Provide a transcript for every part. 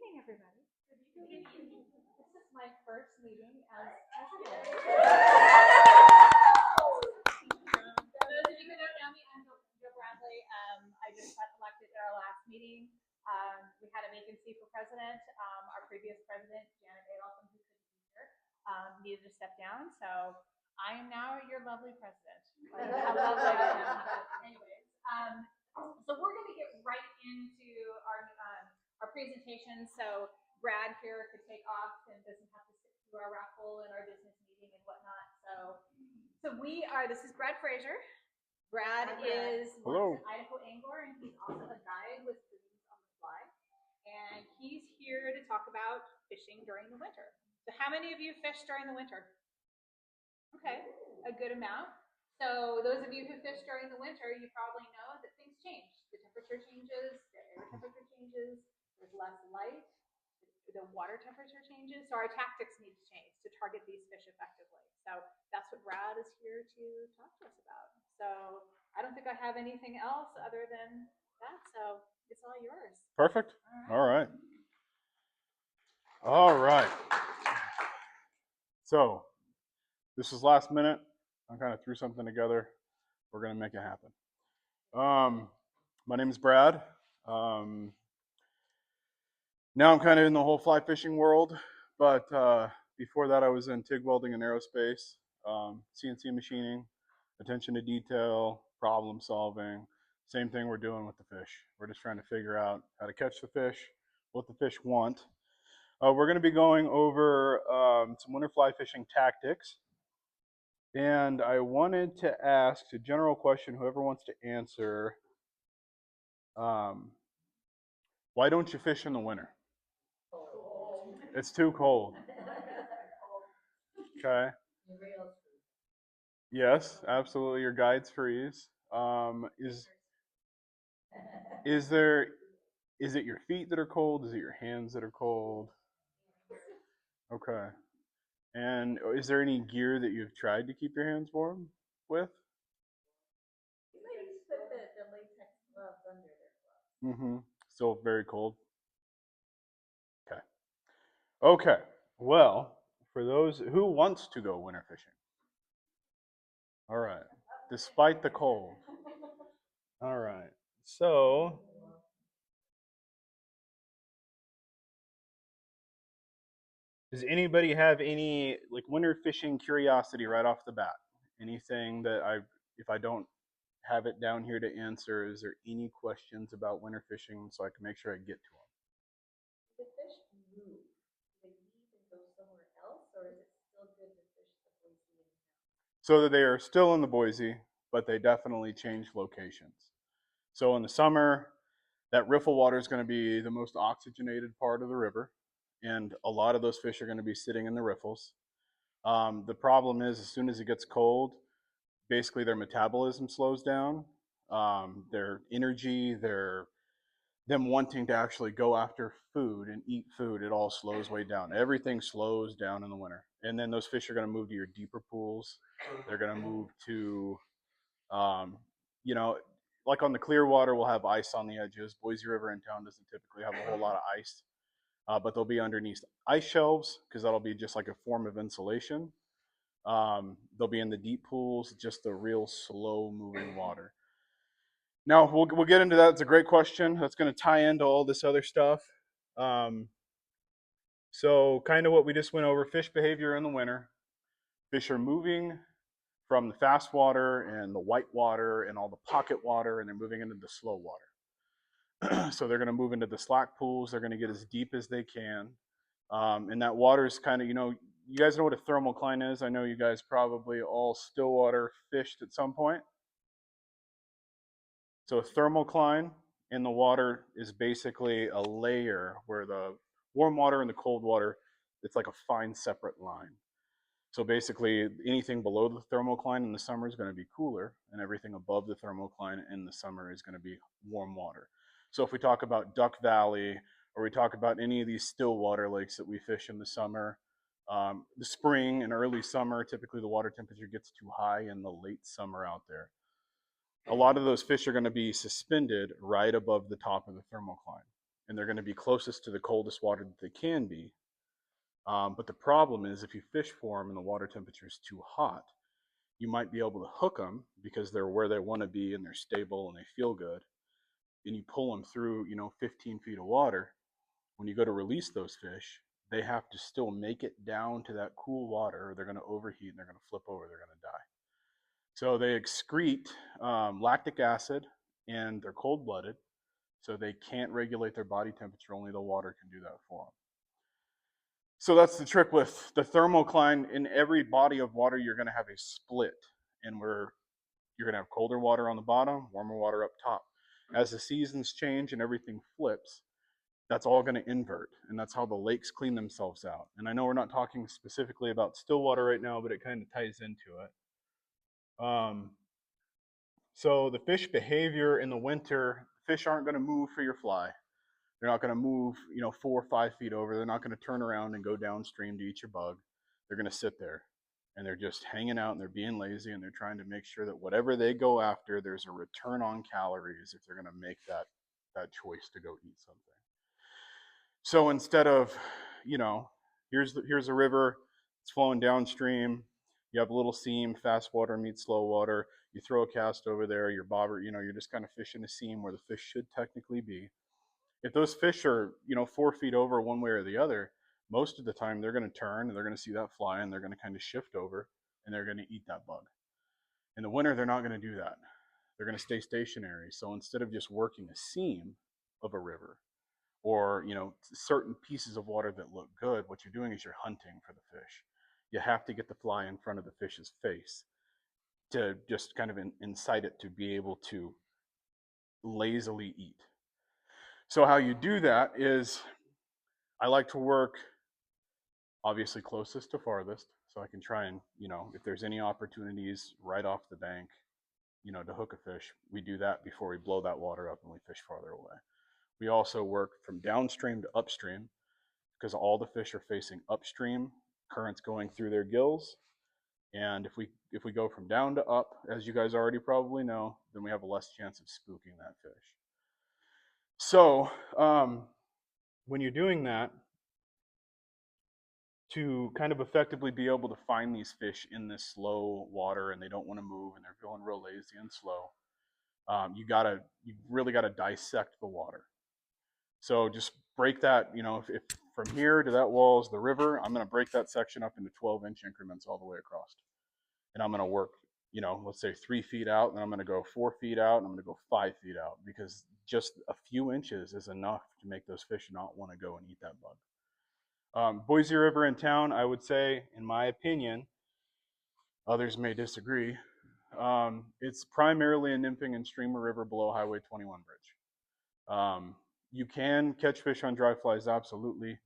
evening, everybody. Good evening. This is my first meeting as president. For those of you who don't know me, I'm Jill Bradley. I just got elected at our last meeting. We had a vacancy for president. Our previous president, Janet Adolphin, who couldn't be here, needed to step down. So I am now your lovely president. How lovely I am. Anyways, so we're going to get right into our presentation. So Brad here could take off and doesn't have to sit through our raffle and our business meeting and whatnot. So this is Brad Frazier. Brad is an Idaho angler, and he's also a guide with Dreams on the Fly. And he's here to talk about fishing during the winter. So how many of you fish during the winter? Okay, a good amount. So those of you who fish during the winter, you probably know that things change. The temperature changes, the air temperature changes, there's less light, the water temperature changes. So our tactics need to change to target these fish effectively. So that's what Brad is here to talk to us about. So I don't think I have anything else other than that. So it's all yours. Perfect. All right. All right. So this is last minute. I kind of threw something together. We're going to make it happen. My name is Brad. Now I'm kind of in the whole fly fishing world, but before that I was in TIG welding and aerospace, CNC machining, attention to detail, problem solving. Same thing we're doing with the fish. We're just trying to figure out how to catch the fish, what the fish want. We're going to be going over some winter fly fishing tactics. And I wanted to ask a general question, whoever wants to answer. Why don't you fish in the winter? It's too cold. Okay. Yes, absolutely. Your guides freeze. Is it your feet that are cold? Is it your hands that are cold? Okay. And is there any gear that you've tried to keep your hands warm with? You might just put the latex gloves under their gloves. Mm-hmm. Still very cold. Okay. Okay. Well, for those who wants to go winter fishing. All right. Despite the cold. All right. So does anybody have any like winter fishing curiosity right off the bat? Anything that if I don't have it down here to answer, is there any questions about winter fishing so I can make sure I get to them? The fish move. Do they leave and go somewhere else, or is it still good to fish the Boise and So that they are still in the Boise, but they definitely change locations. So in the summer, that riffle water is going to be the most oxygenated part of the river, and a lot of those fish are going to be sitting in the riffles. The problem is, as soon as it gets cold, basically their metabolism slows down. Their energy, them wanting to actually go after food and eat food, it all slows way down. Everything slows down in the winter. And then those fish are going to move to your deeper pools. They're going to move to, like on the clear water, we'll have ice on the edges. Boise River in town doesn't typically have a whole lot of ice, but they'll be underneath ice shelves because that'll be just like a form of insulation. They'll be in the deep pools, just the real slow moving water. Now, we'll get into that. It's a great question. That's going to tie into all this other stuff. So kind of what we just went over, fish behavior in the winter. Fish are moving from the fast water and the white water and all the pocket water, and they're moving into the slow water. So they're going to move into the slack pools. They're going to get as deep as they can. And that water is kind of, you guys know what a thermocline is? I know you guys probably all stillwater fished at some point. So a thermocline in the water is basically a layer where the warm water and the cold water, it's like a fine separate line. So basically anything below the thermocline in the summer is going to be cooler, and everything above the thermocline in the summer is going to be warm water. So if we talk about Duck Valley, or we talk about any of these still water lakes that we fish in the summer, the spring and early summer, typically the water temperature gets too high in the late summer out there. A lot of those fish are going to be suspended right above the top of the thermocline. and they're going to be closest to the coldest water that they can be. But the problem is if you fish for them and the water temperature is too hot, you might be able to hook them because they're where they want to be and they're stable and they feel good. And you pull them through, 15 feet of water. When you go to release those fish, they have to still make it down to that cool water or they're going to overheat and they're going to flip over, they're going to die. So they excrete lactic acid and they're cold blooded. So they can't regulate their body temperature. Only the water can do that for them. So that's the trick with the thermocline. In every body of water, you're going to have a split, and you're going to have colder water on the bottom, warmer water up top. As the seasons change and everything flips, that's all going to invert, and that's how the lakes clean themselves out. And I know we're not talking specifically about still water right now, but it kind of ties into it. So the fish behavior in the winter, fish aren't going to move for your fly. They're not going to move, 4 or 5 feet over. They're not going to turn around and go downstream to eat your bug. They're going to sit there and they're just hanging out and they're being lazy and they're trying to make sure that whatever they go after, there's a return on calories if they're going to make that choice to go eat something. So instead of, here's a river, it's flowing downstream. You have a little seam, fast water meets slow water. You throw a cast over there, your bobber, you're just kind of fishing a seam where the fish should technically be. If those fish are 4 feet over one way or the other, most of the time they're going to turn and they're going to see that fly and they're going to kind of shift over and they're going to eat that bug. In the winter, they're not going to do that. They're going to stay stationary. So instead of just working a seam of a river or certain pieces of water that look good, what you're doing is you're hunting for the fish. You have to get the fly in front of the fish's face to just kind of incite it to be able to lazily eat. So how you do that is I like to work obviously closest to farthest, so I can try and, if there's any opportunities right off the bank, to hook a fish, we do that before we blow that water up and we fish farther away. We also work from downstream to upstream because all the fish are facing upstream, currents going through their gills. And if we go from down to up, as you guys already probably know, then we have a less chance of spooking that fish. So when you're doing that, to kind of effectively be able to find these fish in this slow water and they don't want to move and they're feeling real lazy and slow, you really gotta dissect the water. So just break that, if from here to that wall is the river, I'm gonna break that section up into 12-inch increments all the way across. And I'm gonna work, let's say 3 feet out, and I'm gonna go 4 feet out, and I'm gonna go 5 feet out because just a few inches is enough to make those fish not want to go and eat that bug. Boise River in town, I would say, in my opinion, others may disagree, it's primarily a nymphing and streamer river below Highway 21 bridge. You can catch fish on dry flies, absolutely,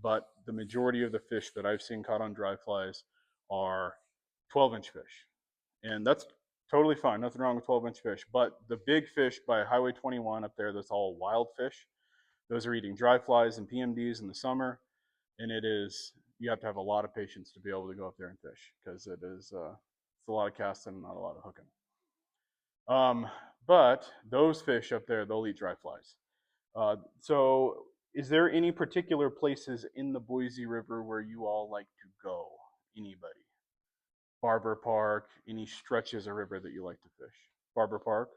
but the majority of the fish that I've seen caught on dry flies are 12-inch fish. And that's totally fine, nothing wrong with 12-inch fish, but the big fish by Highway 21 up there, that's all wild fish. Those are eating dry flies and PMDs in the summer. And you have to have a lot of patience to be able to go up there and fish because it's a lot of casting and not a lot of hooking. But those fish up there, they'll eat dry flies. So is there any particular places in the Boise River where you all like to go? Anybody? Barber Park, any stretches of river that you like to fish? Barber Park?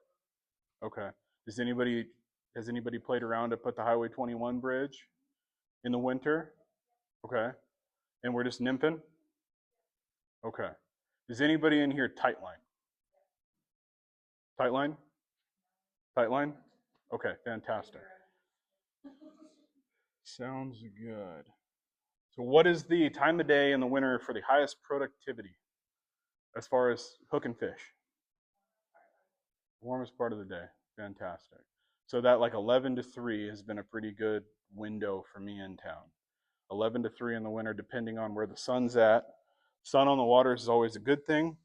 Okay. Has anybody played around up at the Highway 21 bridge in the winter? Okay. And we're just nymphing? Okay. Is anybody in here tightline? Tightline? Tightline? Okay, fantastic. Sounds good. So what is the time of day in the winter for the highest productivity as far as hooking fish? Warmest part of the day. Fantastic. So that like 11 to 3 has been a pretty good window for me in town. 11 to 3 in the winter, depending on where the sun's at. Sun on the water is always a good thing.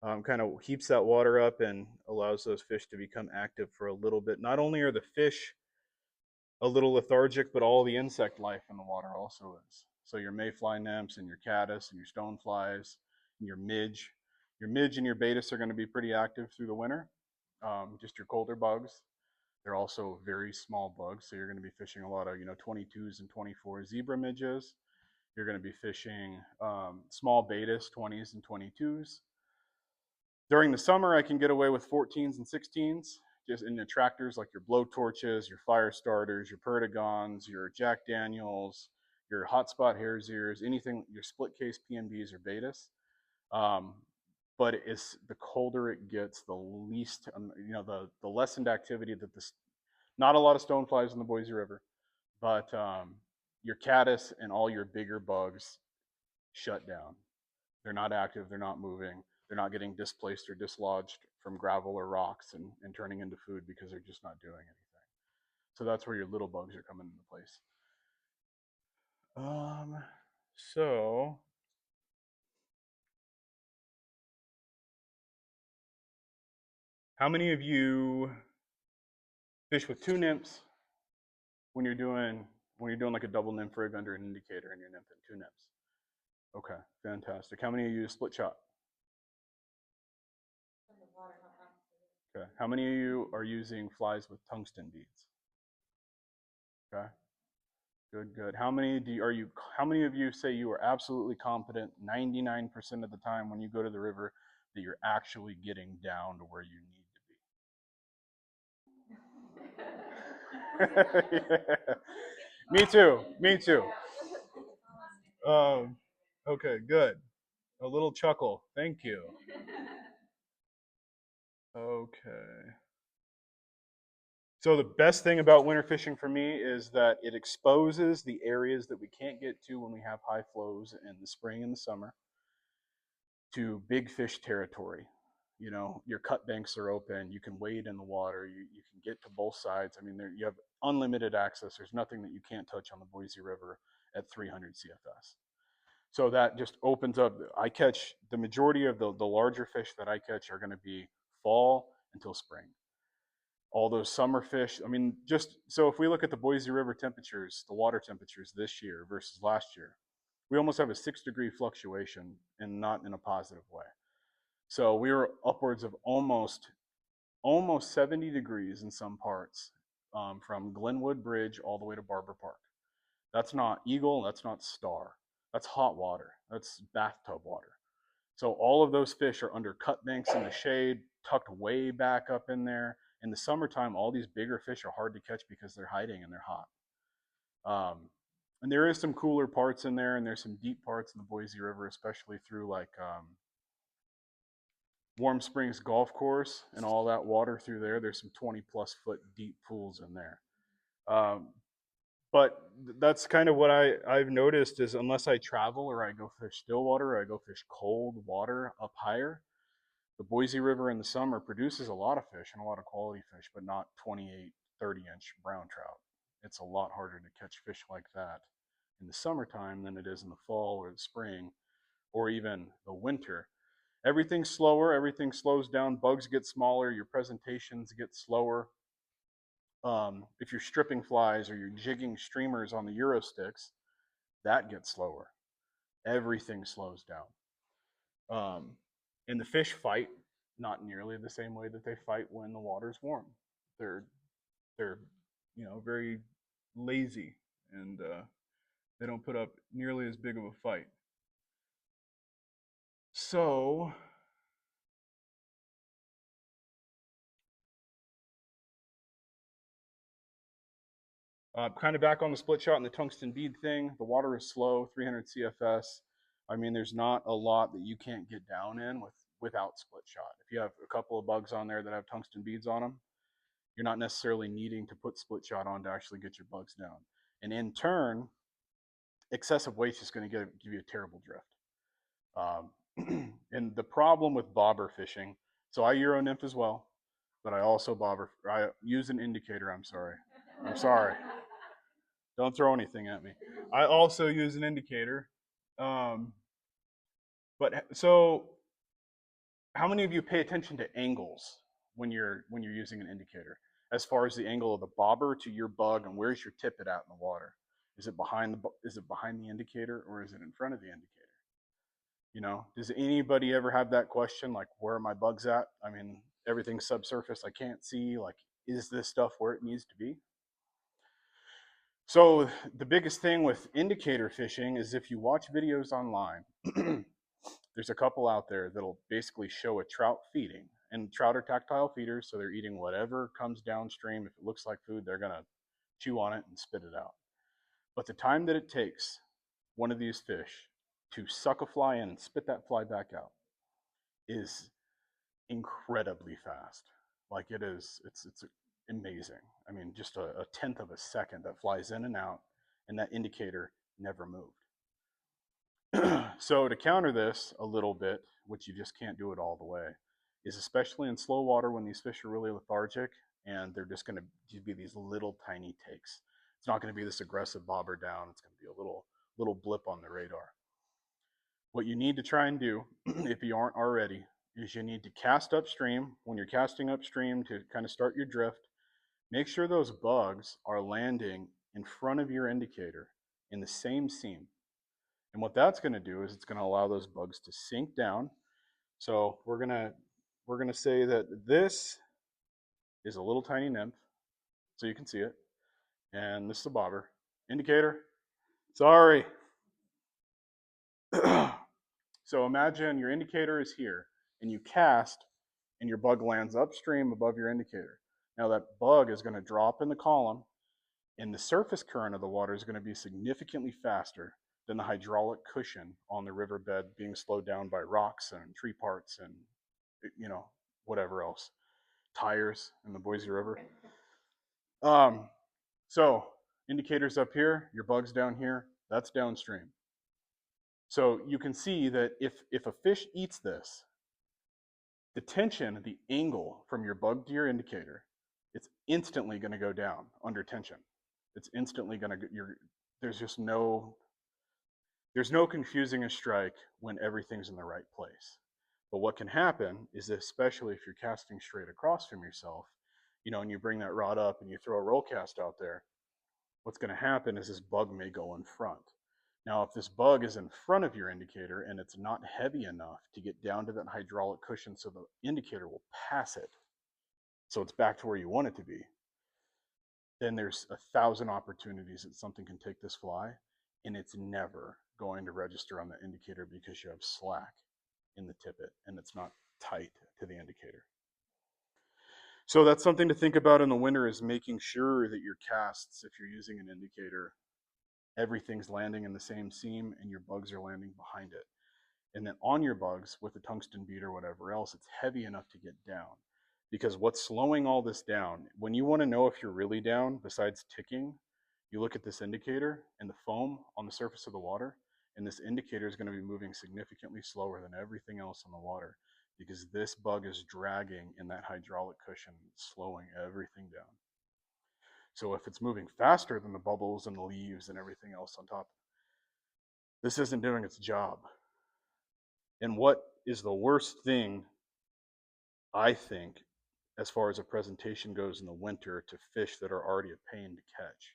Kind of heats that water up and allows those fish to become active for a little bit. Not only are the fish a little lethargic, but all the insect life in the water also is. So your mayfly nymphs and your caddis and your stoneflies and your midge. Your midge and your baetis are going to be pretty active through the winter, just your colder bugs. They're also very small bugs, so you're going to be fishing a lot of 22s and 24 zebra midges. You're going to be fishing small betas, 20s and 22s. During the summer, I can get away with 14s and 16s, just in attractors like your blow torches, your fire starters, your perdigons, your Jack Daniels, your hotspot hare's ears, anything, your split case PMBs or betas. Um, but it's the colder it gets, the least, the lessened activity that this, not a lot of stoneflies in the Boise River, but your caddis and all your bigger bugs shut down. They're not active, they're not moving, they're not getting displaced or dislodged from gravel or rocks and turning into food because they're just not doing anything. So that's where your little bugs are coming into place. So how many of you fish with two nymphs when you're doing like a double nymph rig under an indicator and you're nymphing two nymphs? Okay, fantastic. How many of you split shot? Okay. How many of you are using flies with tungsten beads? Okay. Good, good. How many of you say you are absolutely confident 99% of the time when you go to the river that you're actually getting down to where you need to be? Yeah. Me too. Me too. Okay, good. A little chuckle. Thank you. Okay. So the best thing about winter fishing for me is that it exposes the areas that we can't get to when we have high flows in the spring and the summer to big fish territory. Your cut banks are open. You can wade in the water. You can get to both sides. I mean, you have unlimited access. There's nothing that you can't touch on the Boise River at 300 CFS. So that just opens up. I catch the majority of the larger fish that I catch are going to be fall until spring. All those summer fish, I mean, just so if we look at the Boise River temperatures, the water temperatures this year versus last year, we almost have a 6-degree fluctuation and not in a positive way. So we were upwards of almost 70 degrees in some parts, from Glenwood Bridge all the way to Barber Park. That's not Eagle, that's not Star. That's hot water. That's bathtub water. So all of those fish are under cut banks in the shade, tucked way back up in there. In the summertime, all these bigger fish are hard to catch because they're hiding and they're hot. And there is some cooler parts in there, and there's some deep parts in the Boise River, especially through like Warm Springs Golf Course and all that water through there. There's some 20+ foot deep pools in there. But that's kind of what I've noticed is unless I travel or I go fish still water or I go fish cold water up higher, the Boise River in the summer produces a lot of fish and a lot of quality fish, but not 28, 30-inch brown trout. It's a lot harder to catch fish like that in the summertime than it is in the fall or the spring or even the winter. Everything's slower, everything slows down, bugs get smaller, your presentations get slower. If you're stripping flies or you're jigging streamers on the Euro sticks, that gets slower. Everything slows down. And the fish fight not nearly the same way that they fight when the water's warm. They're very lazy, and they don't put up nearly as big of a fight. So kind of back on the split shot and the tungsten bead thing. The water is slow, 300 CFS. I mean, there's not a lot that you can't get down in without split shot. If you have a couple of bugs on there that have tungsten beads on them, you're not necessarily needing to put split shot on to actually get your bugs down. And in turn, excessive weight is going to give you a terrible drift. And the problem with bobber fishing, so I Euro nymph as well, but I use an indicator, I'm sorry. Don't throw anything at me. I also use an indicator. So how many of you pay attention to angles when you're using an indicator? As far as the angle of the bobber to your bug and where's your tippet at in the water? Is it behind the indicator or is it in front of the indicator? Does anybody ever have that question, like, where are my bugs at? I mean, everything's subsurface, I can't see, like, is this stuff where it needs to be? So the biggest thing with indicator fishing is if you watch videos online, there's a couple out there that'll basically show a trout feeding. And trout are tactile feeders, so they're eating whatever comes downstream. If it looks like food, they're gonna chew on it and spit it out. But the time that it takes one of these fish to suck a fly in and spit that fly back out is incredibly fast. Like it's amazing. I mean, just a tenth of a second that flies in and out, and that indicator never moved. So to counter this a little bit, which you just can't do it all the way, is especially in slow water when these fish are really lethargic and they're just going to be these little tiny takes. It's not going to be this aggressive bobber down. It's going to be a little blip on the radar. What you need to try and do, if you aren't already, is you need to cast upstream. When you're casting upstream to kind of start your drift, make sure those bugs are landing in front of your indicator in the same seam. And what that's going to do is it's going to allow those bugs to sink down. So we're going to say that this is a little tiny nymph, so you can see it, and this is a bobber. Indicator, sorry. So imagine your indicator is here, and you cast, and your bug lands upstream above your indicator. Now that bug is going to drop in the column, and the surface current of the water is going to be significantly faster than the hydraulic cushion on the riverbed being slowed down by rocks and tree parts and, you know, whatever else, tires in the Boise River. So indicators up here, your bugs down here, that's downstream. So you can see that if a fish eats this, the tension, the angle from your bug to your indicator, it's instantly going to go down under tension. It's instantly going to, there's no confusing a strike when everything's in the right place. But what can happen is, especially if you're casting straight across from yourself, and you bring that rod up and you throw a roll cast out there, what's going to happen is this bug may go in front. Now, if this bug is in front of your indicator and it's not heavy enough to get down to that hydraulic cushion so the indicator will pass it, so it's back to where you want it to be, then there's 1,000 opportunities that something can take this fly, and it's never going to register on the indicator because you have slack in the tippet and it's not tight to the indicator. So that's something to think about in the winter, is making sure that your casts, if you're using an indicator, everything's landing in the same seam and your bugs are landing behind it. And then on your bugs with a tungsten bead or whatever else, it's heavy enough to get down. Because what's slowing all this down, when you want to know if you're really down, besides ticking, you look at this indicator and the foam on the surface of the water, and this indicator is going to be moving significantly slower than everything else on the water, because this bug is dragging in that hydraulic cushion, slowing everything down. So if it's moving faster than the bubbles and the leaves and everything else on top, this isn't doing its job. And what is the worst thing, I think, as far as a presentation goes in the winter to fish that are already a pain to catch,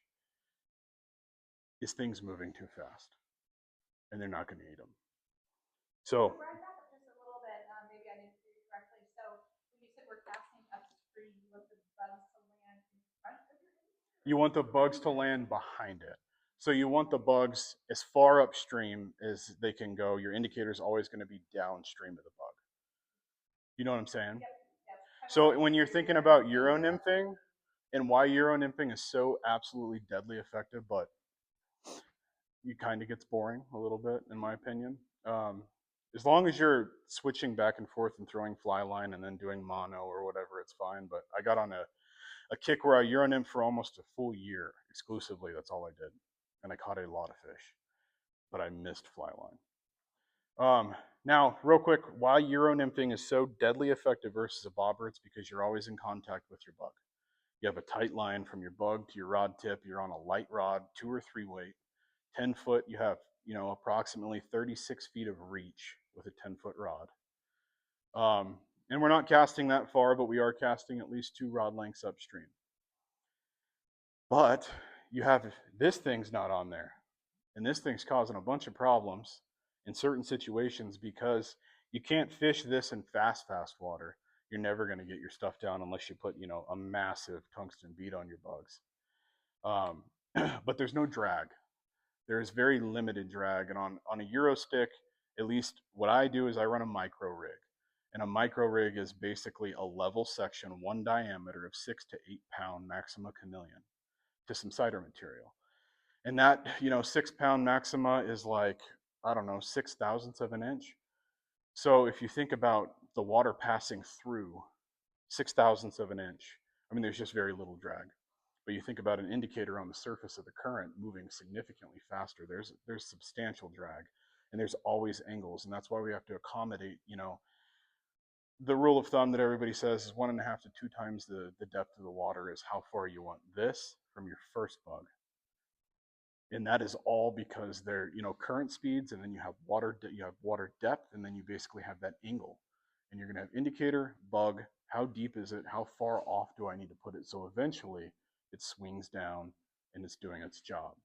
is things moving too fast, and they're not going to eat them. So back up just a little bit. Maybe I didn't hear you correctly. So when you said we're casting upstream, you want the bugs to land in front of your indicator? you want the bugs to land behind it. So you want the bugs as far upstream as they can go. Your indicator is always going to be downstream of the bug. You know what I'm saying? Yep. So when you're thinking about Euro nymphing, and why Euro nymphing is so absolutely deadly effective, but it kind of gets boring a little bit, in my opinion. As long as you're switching back and forth and throwing fly line and then doing mono or whatever, it's fine. But I got on a kick where I Euro nymphed for almost a full year exclusively. That's all I did. And I caught a lot of fish, but I missed fly line. Now, real quick, why Euro nymphing is so deadly effective versus a bobber, it's because you're always in contact with your bug. You have a tight line from your bug to your rod tip. You're on a light rod, 2 or 3 weight. 10 foot, you have, approximately 36 feet of reach with a 10-foot rod. And we're not casting that far, but we are casting at least 2 rod lengths upstream. But you have, this thing's not on there. And this thing's causing a bunch of problems in certain situations because you can't fish this in fast water. you're never going to get your stuff down unless you put, a massive tungsten bead on your bugs. But there's no drag. There's very limited drag. And on a Euro stick, at least what I do is I run a micro rig. And a micro rig is basically a level section, one diameter of 6 to 8 pound Maxima chameleon to some cider material. And that, 6 pound Maxima is like, I don't know, 6/1000 of an inch. So if you think about the water passing through 6/1000 of an inch, I mean, there's just very little drag. But you think about an indicator on the surface of the current moving significantly faster, there's substantial drag, and there's always angles, and that's why we have to accommodate, the rule of thumb that everybody says is 1.5 to 2 times the depth of the water is how far you want this from your first bug. And that is all because they're, current speeds, and then you have water depth, and then you basically have that angle. And you're going to have indicator, bug, how deep is it, how far off do I need to put it, so eventually it swings down and it's doing its job.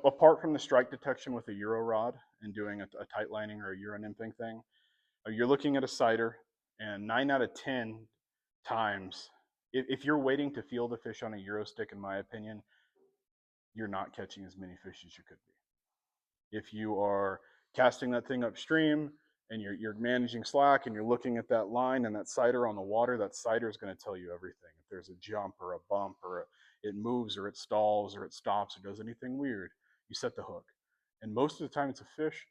Apart from the strike detection with a Euro rod and doing a tight lining or a Euro nymphing thing, you're looking at a cider, and 9 out of 10 times, if you're waiting to feel the fish on a Euro stick, in my opinion, you're not catching as many fish as you could be. If you are casting that thing upstream and you're managing slack and you're looking at that line and that cider on the water, that cider is going to tell you everything. If there's a jump or a bump or it moves or it stalls or it stops or does anything weird, you set the hook. And most of the time it's a fish,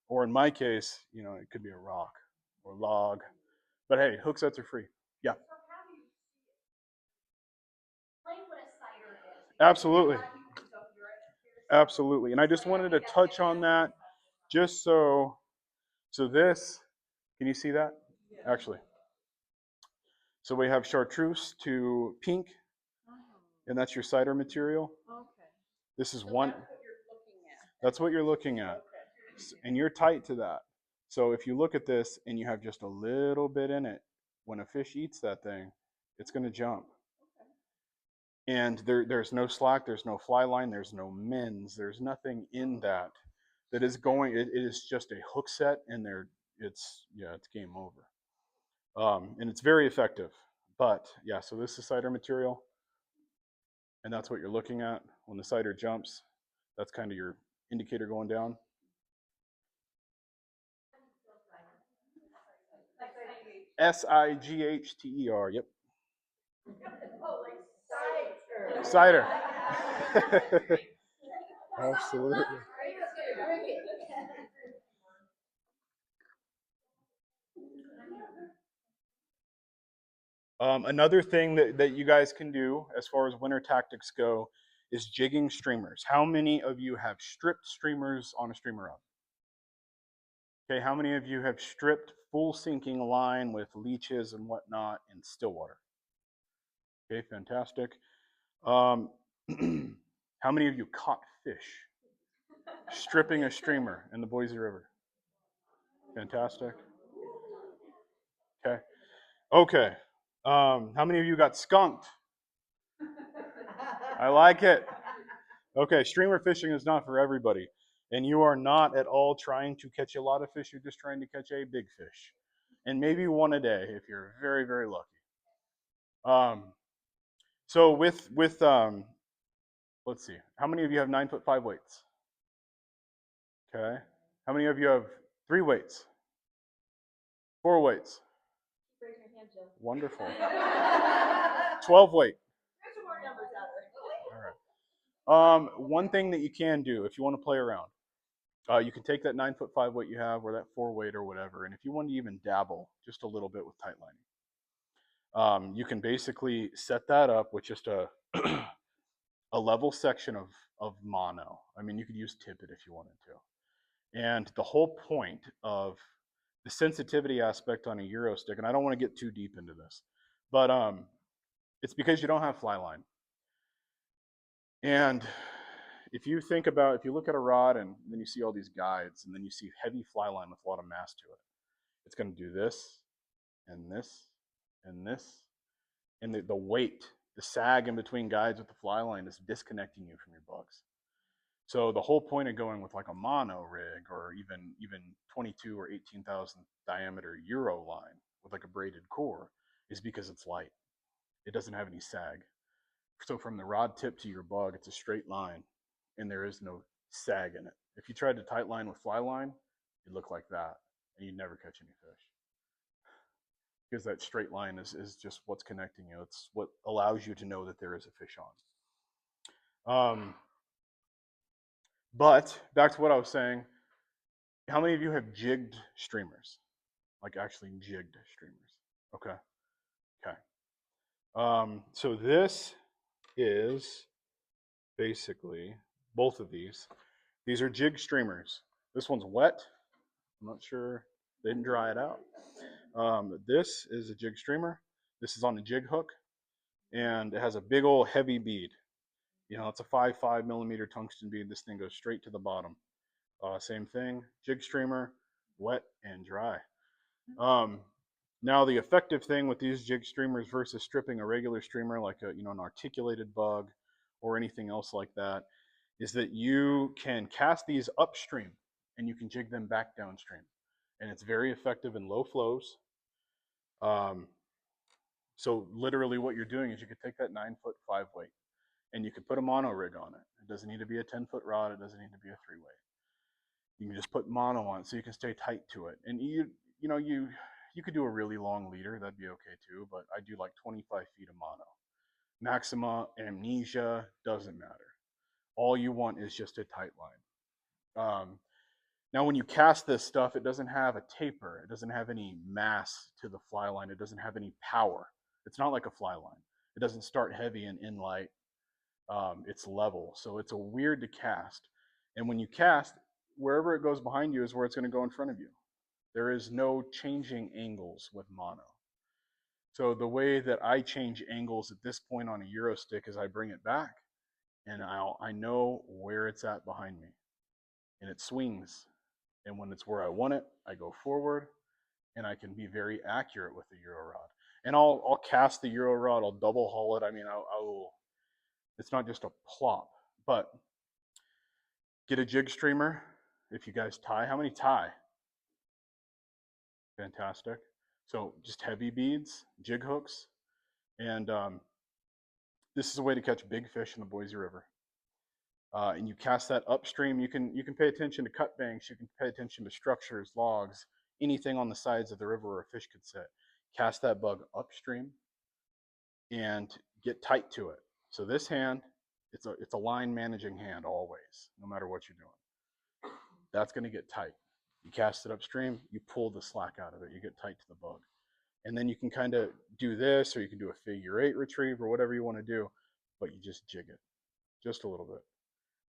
or in my case, it could be a rock or log. But hey, hook sets are free. Yeah. So how do you explain what a cider is? Absolutely. So Absolutely. And I just wanted to touch on that just so this, can you see that? Yeah. Actually. So we have chartreuse to pink, and that's your cider material. Okay. This is one. That's what you're looking at. Okay. And you're tight to that. So if you look at this and you have just a little bit in it, when a fish eats that thing, it's going to jump. Okay. And there's no slack, there's no fly line, there's no mins, there's nothing in that is going. It is just a hook set, and it's game over. And it's very effective. But yeah, so this is cider material, and that's what you're looking at when the cider jumps. That's kind of your indicator going down. Sighther. Yep. Oh, like Cider. Absolutely. Another thing that you guys can do as far as winter tactics go is jigging streamers. How many of you have stripped streamers on a streamer rod? Okay, how many of you have stripped full sinking line with leeches and whatnot in Stillwater? Okay, fantastic. How many of you caught fish stripping a streamer in the Boise River? Fantastic. Okay. Okay. How many of you got skunked? I like it. Okay, streamer fishing is not for everybody. And you are not at all trying to catch a lot of fish. You're just trying to catch a big fish. And maybe one a day if you're very, very lucky. So with let's see. How many of you have 9'5" weights? Okay. How many of you have 3 weights? 4 weights? Raise your hand, Joe. Wonderful. 12 weight. There's some more numbers out there. All right. One thing that you can do if you want to play around, you can take that 9'5" weight you have, or that 4 weight, or whatever, and if you want to even dabble just a little bit with tight lining, you can basically set that up with just a a level section of mono. I mean, you could use tippet if you wanted to. And the whole point of the sensitivity aspect on a Euro stick, and I don't want to get too deep into this, but it's because you don't have fly line. And if you look at a rod and then you see all these guides and then you see heavy fly line with a lot of mass to it, it's going to do this and this and this. And the weight, the sag in between guides with the fly line is disconnecting you from your bugs. So the whole point of going with like a mono rig or even 22 or 18,000 diameter Euro line with like a braided core is because it's light. It doesn't have any sag. So from the rod tip to your bug, it's a straight line, and there is no sag in it. If you tried to tight line with fly line, it'd look like that, and you'd never catch any fish because that straight line is just what's connecting you. It's what allows you to know that there is a fish on. But back to what I was saying. How many of you have jigged streamers? Like actually jigged streamers? Okay. Okay. So this is basically both of these. These are jig streamers. This one's wet. I'm not sure. They didn't dry it out. This is a jig streamer. This is on a jig hook, and it has a big old heavy bead. You know, it's a 5.5 millimeter tungsten bead. This thing goes straight to the bottom. Same thing, jig streamer, wet and dry. Now the effective thing with these jig streamers versus stripping a regular streamer like an articulated bug or anything else like that is that you can cast these upstream and you can jig them back downstream, and it's very effective in low flows. So literally what you're doing is you could take that 9-foot 5 weight and you could put a mono rig on it. It doesn't need to be a 10-foot rod. It doesn't need to be a 3 weight. You can just put mono on it so you can stay tight to it. And you could do a really long leader. That'd be okay too. But I do like 25 feet of mono. Maxima, amnesia, doesn't matter. All you want is just a tight line. Now, when you cast this stuff, it doesn't have a taper. It doesn't have any mass to the fly line. It doesn't have any power. It's not like a fly line. It doesn't start heavy and in light. It's level. So it's a weird to cast. And when you cast, wherever it goes behind you is where it's going to go in front of you. There is no changing angles with mono. So the way that I change angles at this point on a Euro stick is I bring it back and I know where it's at behind me. And it swings. And when it's where I want it, I go forward and I can be very accurate with the Euro rod. And I'll cast the Euro rod, I'll double haul it. I mean, I will, it's not just a plop, but get a jig streamer. If you guys tie, how many tie? Fantastic. So just heavy beads, jig hooks, and this is a way to catch big fish in the Boise River. And you cast that upstream. You can pay attention to cut banks. You can pay attention to structures, logs, anything on the sides of the river where a fish could sit. Cast that bug upstream and get tight to it. So this hand, it's a line managing hand always, no matter what you're doing. That's going to get tight. You cast it upstream, you pull the slack out of it, you get tight to the bug. And then you can kind of do this, or you can do a figure 8 retrieve or whatever you want to do, but you just jig it just a little bit.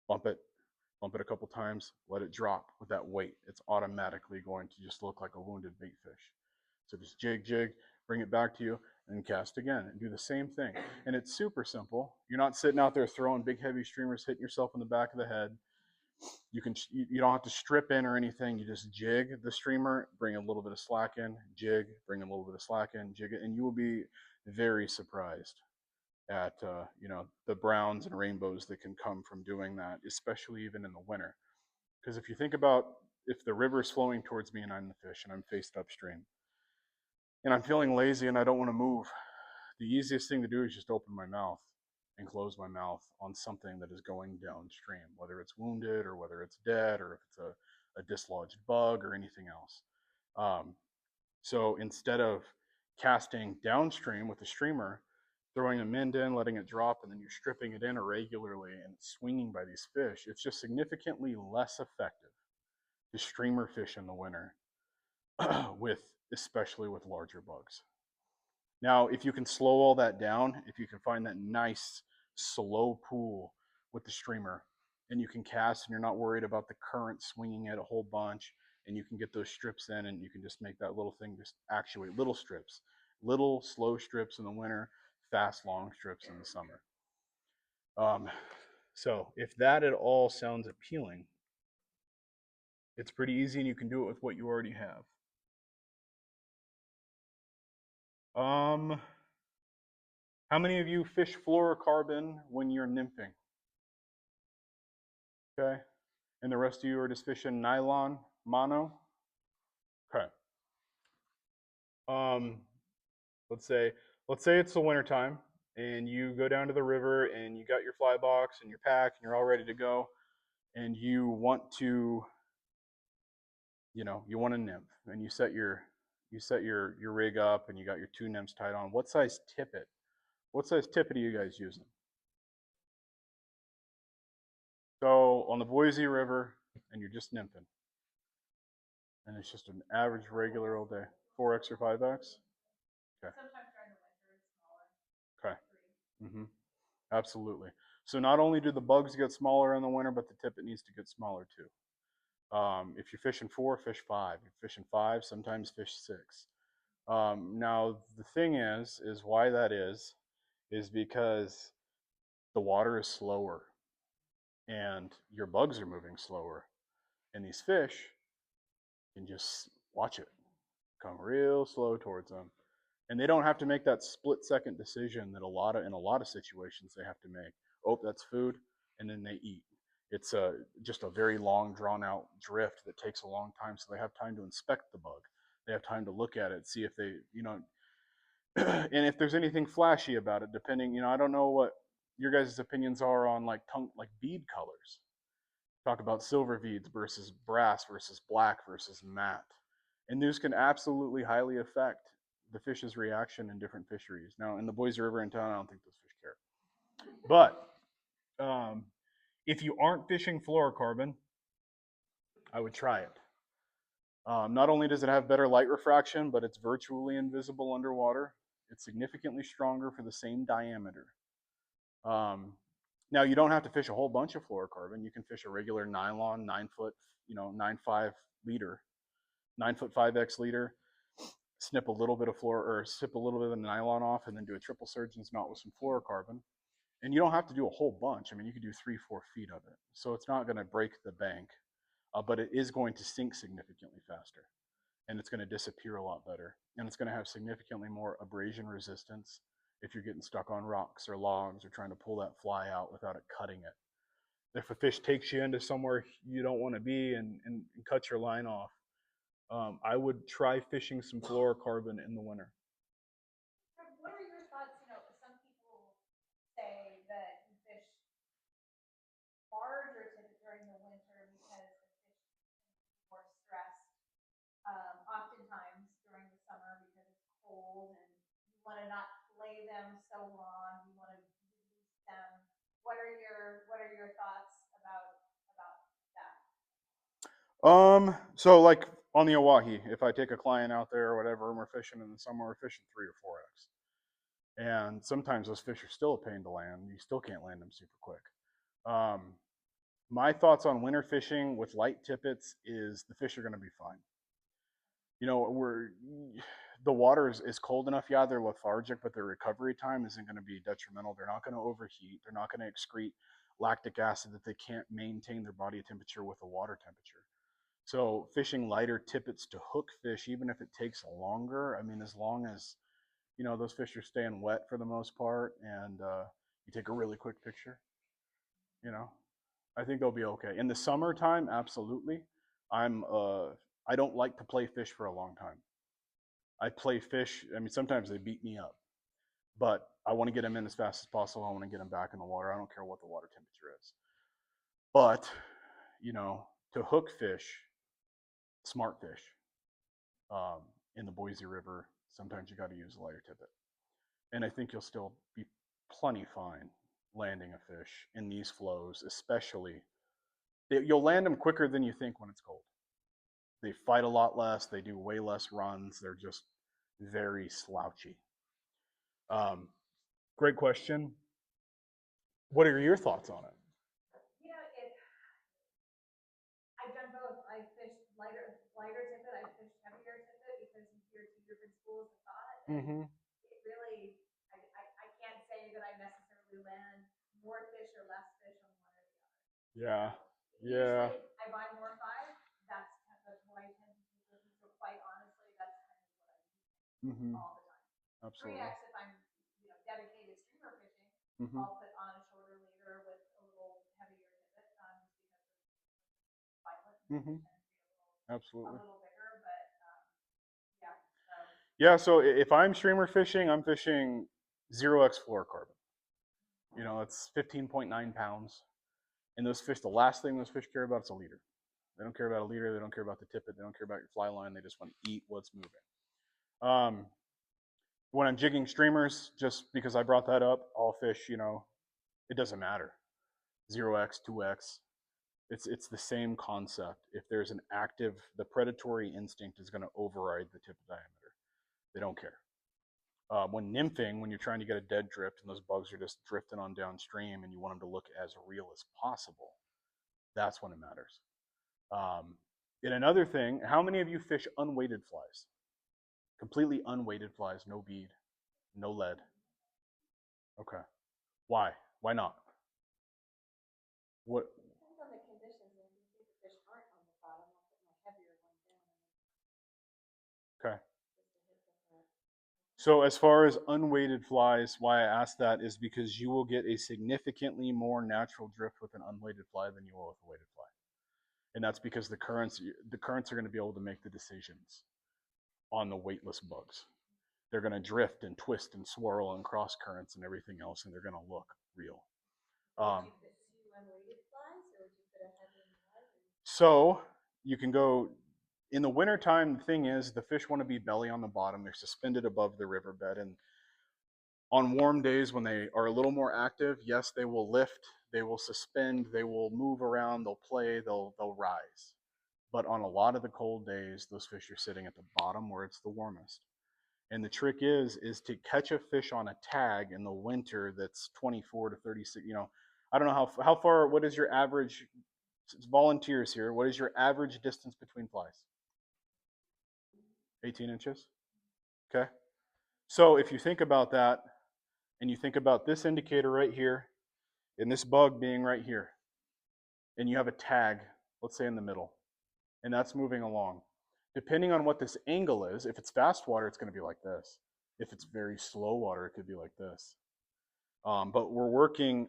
Bump it a couple times, let it drop with that weight. It's automatically going to just look like a wounded bait fish. So just jig, bring it back to you, and cast again, and do the same thing. And it's super simple. You're not sitting out there throwing big heavy streamers, hitting yourself in the back of the head. You don't have to strip in or anything. You just jig the streamer, bring a little bit of slack in, jig, bring a little bit of slack in, jig it, and you will be very surprised at the browns and rainbows that can come from doing that, especially even in the winter. Because if you think about if the river is flowing towards me and I'm the fish and I'm faced upstream and I'm feeling lazy and I don't want to move, the easiest thing to do is just open my mouth and close my mouth on something that is going downstream, whether it's wounded or whether it's dead or if it's a dislodged bug or anything else. So instead of casting downstream with a streamer, throwing a mend in, letting it drop, and then you're stripping it in irregularly and it's swinging by these fish, it's just significantly less effective to streamer fish in the winter, especially with larger bugs. Now, if you can slow all that down, if you can find that nice slow pool with the streamer, and you can cast and you're not worried about the current swinging it a whole bunch, and you can get those strips in and you can just make that little thing just actuate little strips, little slow strips in the winter, fast long strips in the summer. So if that at all sounds appealing, it's pretty easy and you can do it with what you already have. How many of you fish fluorocarbon when you're nymphing? Okay. And the rest of you are just fishing nylon, mono? Okay. Um, let's say it's the winter time and you go down to the river and you got your fly box and your pack and you're all ready to go and you want to, you want a nymph and you set your rig up and you got your two nymphs tied on. What size tippet? What size tippet are you guys using? So on the Boise River and you're just nymphing. And it's just an average regular old day. 4X or 5X? Okay. Sometimes during the winter it's smaller. Okay. 3. Mm-hmm. Absolutely. So not only do the bugs get smaller in the winter, but the tippet needs to get smaller too. If you're fishing 4, fish 5. If you're fishing 5, sometimes fish 6. Now the thing is why that is because the water is slower and your bugs are moving slower, and these fish can just watch it come real slow towards them, and they don't have to make that split-second decision that in a lot of situations they have to make. Oh, that's food, and then they eat. It's just a very long, drawn-out drift that takes a long time, so they have time to inspect the bug. They have time to look at it, see if they, and if there's anything flashy about it. Depending, I don't know what your guys' opinions are on like bead colors. Talk about silver beads versus brass versus black versus matte. And these can absolutely highly affect the fish's reaction in different fisheries. Now, in the Boise River in town, I don't think those fish care. But if you aren't fishing fluorocarbon, I would try it. Not only does it have better light refraction, but it's virtually invisible underwater. It's significantly stronger for the same diameter. Now, you don't have to fish a whole bunch of fluorocarbon. You can fish a regular nylon 9-foot, 9.5 leader, 9-foot 5X leader. Snip a little bit of sip a little bit of the nylon off, and then do a triple surgeon's knot with some fluorocarbon. And you don't have to do a whole bunch. I mean, you could do 3-4 feet of it. So it's not going to break the bank, but it is going to sink significantly faster, and it's going to disappear a lot better, and it's going to have significantly more abrasion resistance if you're getting stuck on rocks or logs or trying to pull that fly out without it cutting it. If a fish takes you into somewhere you don't want to be and cuts your line off, I would try fishing some fluorocarbon in the winter. What are your thoughts? Some people say that you fish larger during the winter because the fish are more stressed. Oftentimes during the summer because it's cold and you want to not play them so long. You want to release them. What are your thoughts about that? So like on the Owyhee, if I take a client out there or whatever, and we're fishing in the summer, we're fishing 3 or 4X. And sometimes those fish are still a pain to land. You still can't land them super quick. My thoughts on winter fishing with light tippets is the fish are going to be fine. The water is cold enough. Yeah, they're lethargic, but their recovery time isn't going to be detrimental. They're not going to overheat. They're not going to excrete lactic acid that they can't maintain their body temperature with the water temperature. So fishing lighter tippets to hook fish, even if it takes longer, I mean, as long as those fish are staying wet for the most part, and you take a really quick picture, I think they'll be okay. In the summertime, absolutely. I don't like to play fish for a long time. I play fish. I mean, sometimes they beat me up, but I want to get them in as fast as possible. I want to get them back in the water. I don't care what the water temperature is. But to hook fish, smart fish, in the Boise River, sometimes you got to use a lighter tippet, and I think you'll still be plenty fine landing a fish in these flows, especially. You'll land them quicker than you think when it's cold. They fight a lot less. They do way less runs. They're just very slouchy. Great question. What are your thoughts on it? I've done both. I fished lighter tippet. I fished heavier tippet because you hear 2 different schools of thought. And it really, I can't say that I necessarily land more fish or less fish on one or the other. Yeah. Yeah. Usually I buy more 5. That's what I tend to do. So quite honestly, that's kind of what I do all the time. Absolutely. 3X if I'm dedicated streamer fishing, I'll put on a shorter leader with a little heavier tippet just because Mm-hmm. A Absolutely. little bigger, but yeah. So Yeah. So if I'm streamer fishing, I'm fishing 0x fluorocarbon. You know, it's 15.9 pounds. And those fish, the last thing those fish care about is a leader. They don't care about a leader. They don't care about the tippet. They don't care about your fly line. They just want to eat what's moving. Um, when I'm jigging streamers, just because I brought that up, all fish, you know, it doesn't matter. 0x, 2x. It's the same concept. If there's an active, the predatory instinct is going to override the tip diameter. They don't care. When nymphing, when you're trying to get a dead drift and those bugs are just drifting on downstream and you want them to look as real as possible, that's when it matters. And another thing, how many of you fish unweighted flies? Completely unweighted flies, no bead, no lead. Okay. Why? Why not? What? Depends on the conditions, and if you see the fish aren't on the bottom, I'll put my heavier one down Okay. just to hit the hook. So as far as unweighted flies, why I ask that is because you will get a significantly more natural drift with an unweighted fly than you will with a weighted fly. And that's because the currents are going to be able to make the decisions on the weightless bugs. They're going to drift and twist and swirl and cross currents and everything else, and they're going to look real. Would you put two unweighted flies, or would you put a heavier fly? So you can go in the wintertime. The thing is, the fish want to be belly on the bottom. They're suspended above the riverbed. And on warm days when they are a little more active, yes, they will lift, they will suspend, they will move around, they'll play, they'll rise. But on a lot of the cold days, those fish are sitting at the bottom where it's the warmest. And the trick is to catch a fish on a tag in the winter that's 24 to 36. You know, I don't know how far. What is your average? Volunteers here. What is your average distance between flies? 18 inches. Okay. So if you think about that, and you think about this indicator right here, and this bug being right here, and you have a tag, let's say in the middle, and that's moving along. Depending on what this angle is, if it's fast water, it's going to be like this. If it's very slow water, it could be like this. But we're working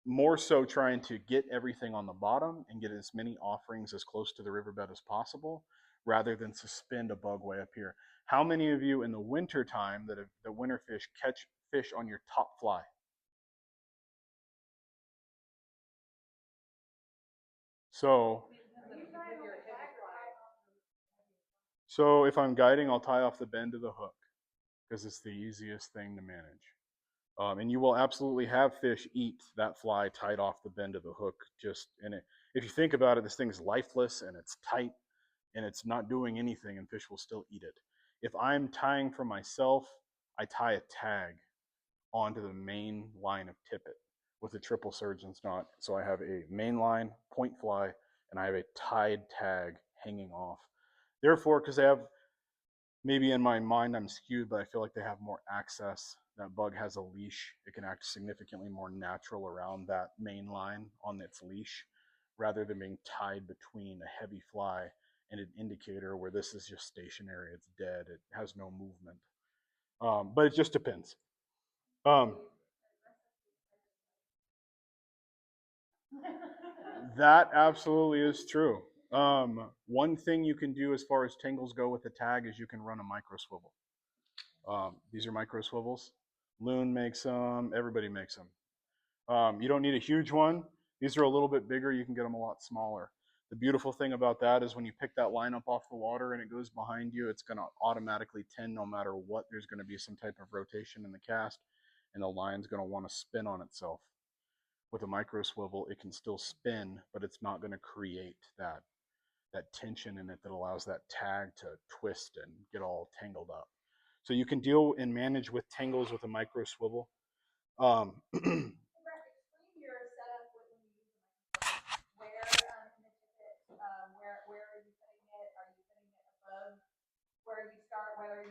more so trying to get everything on the bottom and get as many offerings as close to the riverbed as possible rather than suspend a bug way up here. How many of you in the winter time that have the winter fish catch fish on your top fly? So so if I'm guiding, I'll tie off the bend of the hook because it's the easiest thing to manage. And you will absolutely have fish eat that fly tied off the bend of the hook. Just in it, if you think about it, this thing's lifeless and it's tight and it's not doing anything, and fish will still eat it. If I'm tying for myself, I tie a tag onto the main line of tippet with a triple surgeon's knot. So I have a main line, point fly, and I have a tied tag hanging off. Therefore, because they have maybe in my mind I'm skewed, but I feel like they have more access. That bug has a leash. It can act significantly more natural around that main line on its leash rather than being tied between a heavy fly and an indicator where this is just stationary. It's dead. It has no movement. But it just depends. Um, that absolutely is true. One thing you can do as far as tangles go with the tag is you can run a micro swivel. These are micro swivels. Loon makes them. Everybody makes them. You don't need a huge one. These are a little bit bigger. You can get them a lot smaller. The beautiful thing about that is when you pick that line up off the water and it goes behind you, it's going to automatically tend no matter what. There's going to be some type of rotation in the cast, and the line's going to want to spin on itself. With a micro swivel, it can still spin, but it's not going to create that tension in it that allows that tag to twist and get all tangled up. So you can deal and manage with tangles with a micro swivel. explain your setup when you use the microphone. Where in the ticket, where are you putting it? Are you putting it above where you start? Whether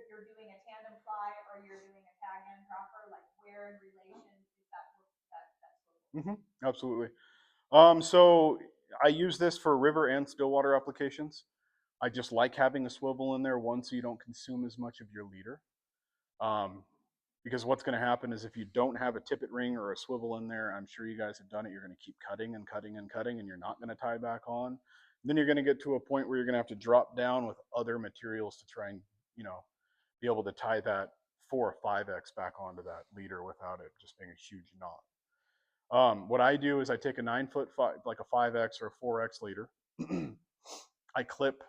you're doing a tandem fly or you're doing a tag and dropper, like where in relation is that swivel? Absolutely. So I use this for river and stillwater applications. I just like having a swivel in there, one, so you don't consume as much of your leader. Um, Because what's going to happen is if you don't have a tippet ring or a swivel in there, I'm sure you guys have done it, you're going to keep cutting and cutting and cutting, and you're not going to tie back on. Then you're going to get to a point where you're going to have to drop down with other materials to try and, you know, be able to tie that 4 or 5X back onto that leader without it just being a huge knot. What I do is I take a 9-foot, like a 5X or a 4X leader. I clip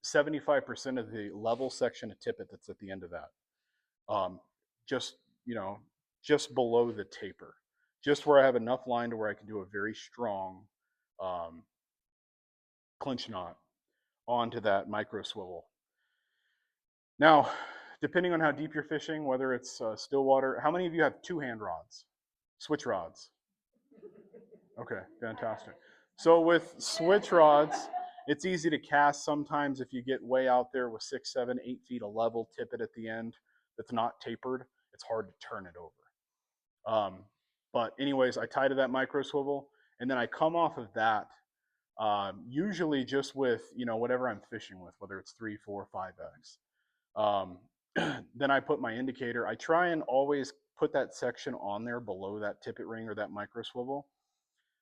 75% of the level section of tippet that's at the end of that. Just, you know, just below the taper, just where I have enough line to where I can do a very strong clinch knot onto that micro swivel. Now, depending on how deep you're fishing, whether it's still water, how many of you have 2-hand rods, switch rods? Okay, fantastic. So with switch rods, it's easy to cast sometimes if you get way out there with 6, 7, 8 feet of level tippet at the end that's not tapered, it's hard to turn it over. But anyways, I tie to that micro swivel, and then I come off of that, usually just with, you know, whatever I'm fishing with, whether it's 3, 4, 5X. Then I put my indicator. I try and always put that section on there below that tippet ring or that micro swivel.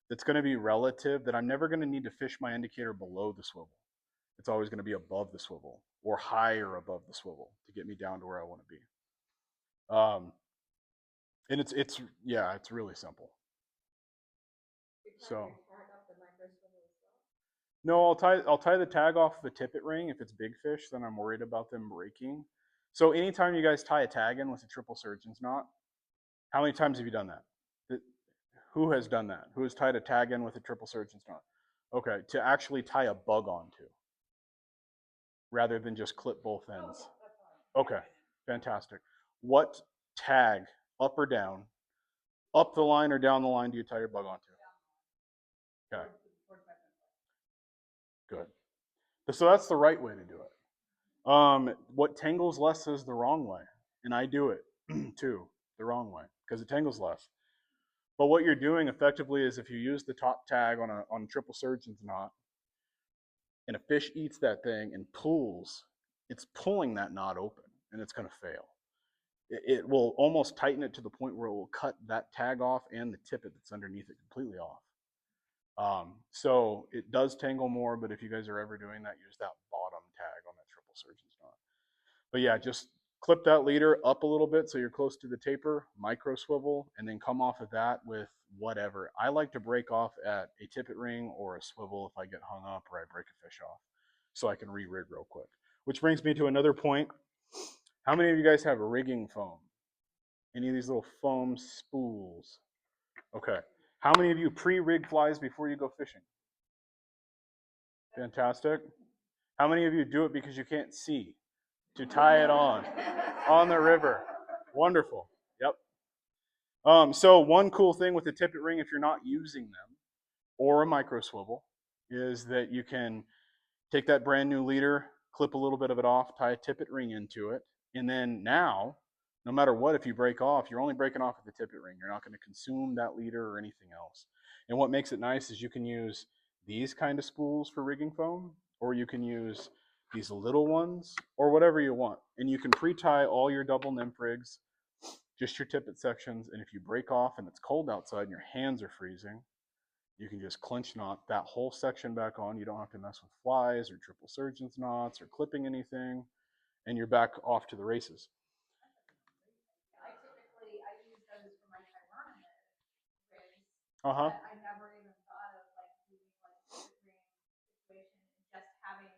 That's going to be relative, that I'm never going to need to fish my indicator below the swivel. It's always going to be above the swivel or higher above the swivel to get me down to where I want to be. And it's really simple. So no, I'll tie the tag off the tippet ring. If it's big fish, then I'm worried about them breaking. So anytime you guys tie a tag in with a triple surgeon's knot, how many times have you done that? Who has done that? Who has tied a tag in with a triple surgeon's knot? Okay, to actually tie a bug onto, rather than just clip both ends. Okay, fantastic. What tag, up or down, up the line or down the line, do you tie your bug onto? Okay. Good. So that's the right way to do it. What tangles less is the wrong way, and I do it too the wrong way because it tangles less. But what you're doing effectively is if you use the top tag on a triple surgeon's knot, and a fish eats that thing and pulls, it's pulling that knot open, and it's going to fail. It will almost tighten it to the point where it will cut that tag off and the tippet that's underneath it completely off. So it does tangle more, but if you guys are ever doing that, use that bottom tag on that triple surgeon's knot. But yeah, just clip that leader up a little bit so you're close to the taper, micro swivel, and then come off of that with whatever. I like to break off at a tippet ring or a swivel if I get hung up or I break a fish off so I can re-rig real quick. Which brings me to another point. How many of you guys have rigging foam? Any of these little foam spools? Okay. How many of you pre-rig flies before you go fishing? Fantastic. How many of you do it because you can't see to tie it on the river? Wonderful. Yep. So one cool thing with the tippet ring, if you're not using them, or a micro swivel, is that you can take that brand new leader, clip a little bit of it off, tie a tippet ring into it, and then now, no matter what, if you break off, you're only breaking off at the tippet ring. You're not going to consume that leader or anything else. And what makes it nice is you can use these kind of spools for rigging foam, or you can use these little ones, or whatever you want. And you can pre-tie all your double nymph rigs, just your tippet sections, and if you break off and it's cold outside and your hands are freezing, you can just clinch knot that whole section back on. You don't have to mess with flies or triple surgeon's knots or clipping anything, and you're back off to the races. I use those for my tournament rigs. Uh-huh. I never even thought of like doing like a ring situation and just having,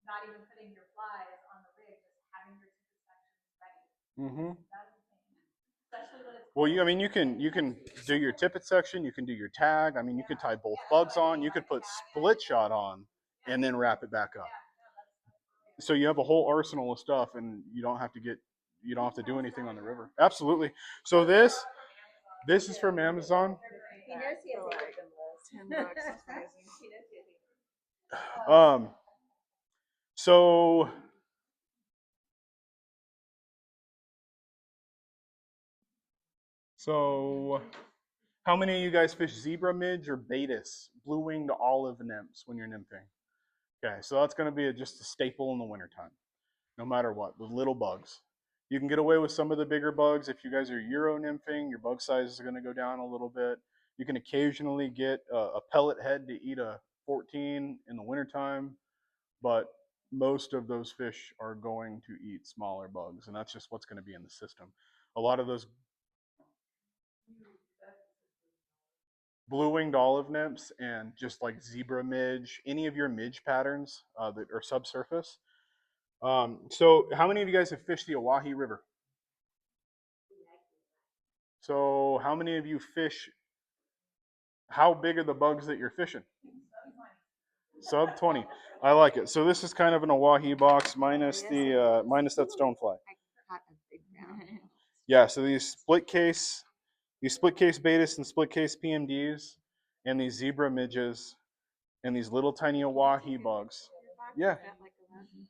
not even putting your flies on the rig, just having your tippet sections ready. Mm-hmm. That's the thing. Especially when it's well, you can do your tippet section, you can do your tag. I mean, you could tie both bugs on, you could put split shot on, and then wrap it back up. So you have a whole arsenal of stuff, and you don't have to do anything on the river. Absolutely. So this is from Amazon. He knows he has $10. That's amazing. So how many of you guys fish zebra midge or Baetis, blue-winged olive nymphs when you're nymphing? Okay, so that's going to be just a staple in the wintertime, no matter what, with little bugs. You can get away with some of the bigger bugs. If you guys are Euro nymphing, your bug size is going to go down a little bit. You can occasionally get a pellet head to eat a 14 in the wintertime, but most of those fish are going to eat smaller bugs, and that's just what's going to be in the system. A lot of those blue-winged olive nymphs and just like zebra midge, any of your midge patterns that are subsurface. So how many of you guys have fished the Owyhee River? So how many of you fish? How big are the bugs that you're fishing? Sub 20. I like it. So this is kind of an Owyhee box minus the minus that stonefly. Yeah. So these split case betas and split case PMDs, and these zebra midges, and these little tiny Owyhee bugs. Yeah.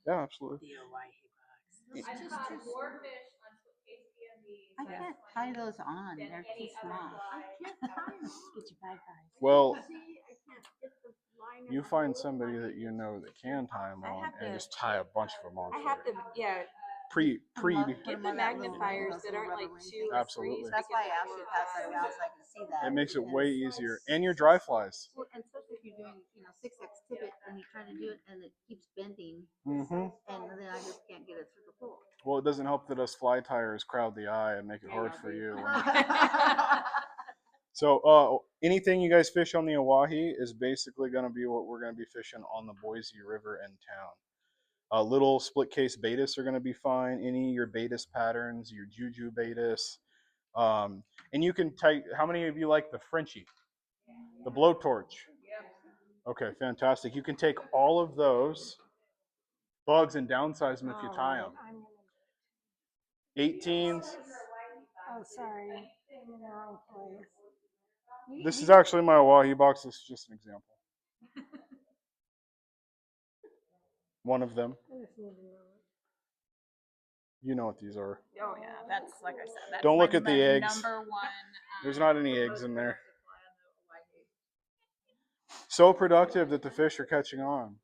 Yeah, absolutely. I've caught more fish on split case BMBs. I can't tie those on. They're too small. Get your bye byes. Well, you find somebody that you know that can tie them on and just tie a bunch of them on. I have to, yeah, Pre. get the magnifiers that aren't like 2 or 3. Absolutely. That's why I asked you to pass that around so I can see that. It makes it way easier. And your dry flies. Well, and especially if you're doing, 6X tippet and you're trying to do it and it keeps bending, Mm-hmm. and then I just can't get it through the hole. Well, it doesn't help that us fly tires crowd the eye and make it hard for you. So anything you guys fish on the Owyhee is basically going to be what we're going to be fishing on the Boise River in town. Little split case betas are going to be fine. Any of your betas patterns, your juju betas. And you can take, how many of you like the Frenchie? The blowtorch? Okay, fantastic. You can take all of those bugs and downsize them if you tie them. 18s. Oh, sorry. I'm in the wrong place. This is actually my Owyhee box. This is just an example. One of them. I just need to know it. You know what these are. Oh yeah, that's like I said. That's Don't look my at the eggs. Number one. There's not any eggs in there. So productive that the fish are catching on.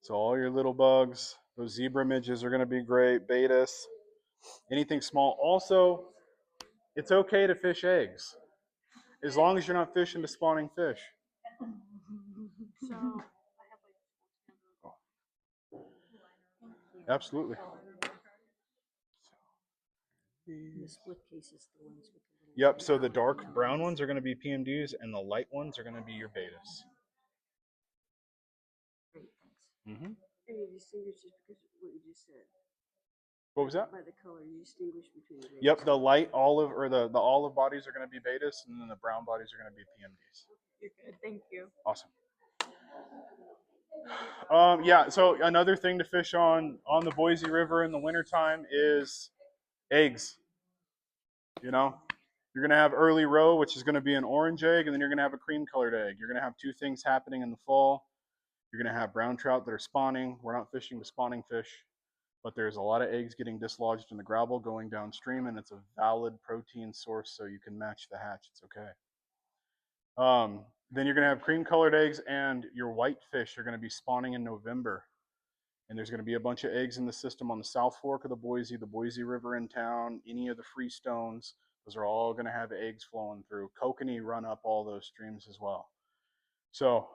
So all your little bugs, those zebra midges are going to be great. Betas, anything small. Also, it's okay to fish eggs, as long as you're not fishing to spawning fish. So, Absolutely. The split case is the ones with the little. Yep. So the dark brown ones are going to be PMDs, and the light ones are going to be your betas. Great, thanks. Mm-hmm. and you distinguish just because of what you just said. What was that? By the color, you distinguish between the betas. Yep. The light olive or the olive bodies are going to be betas, and then the brown bodies are going to be PMDs. You're good. Thank you. Awesome. Yeah, so another thing to fish on the Boise River in the wintertime is eggs. You're going to have early roe, which is going to be an orange egg, and then you're going to have a cream colored egg. You're going to have two things happening in the fall. You're going to have brown trout that are spawning. We're not fishing to spawning fish, but there's a lot of eggs getting dislodged in the gravel going downstream, and it's a valid protein source, so you can match the hatch. It's okay. Then you're going to have cream colored eggs, and your white fish are going to be spawning in November. And there's going to be a bunch of eggs in the system on the South Fork of the Boise River in town, any of the freestones. Those are all going to have eggs flowing through. Kokanee run up all those streams as well. So,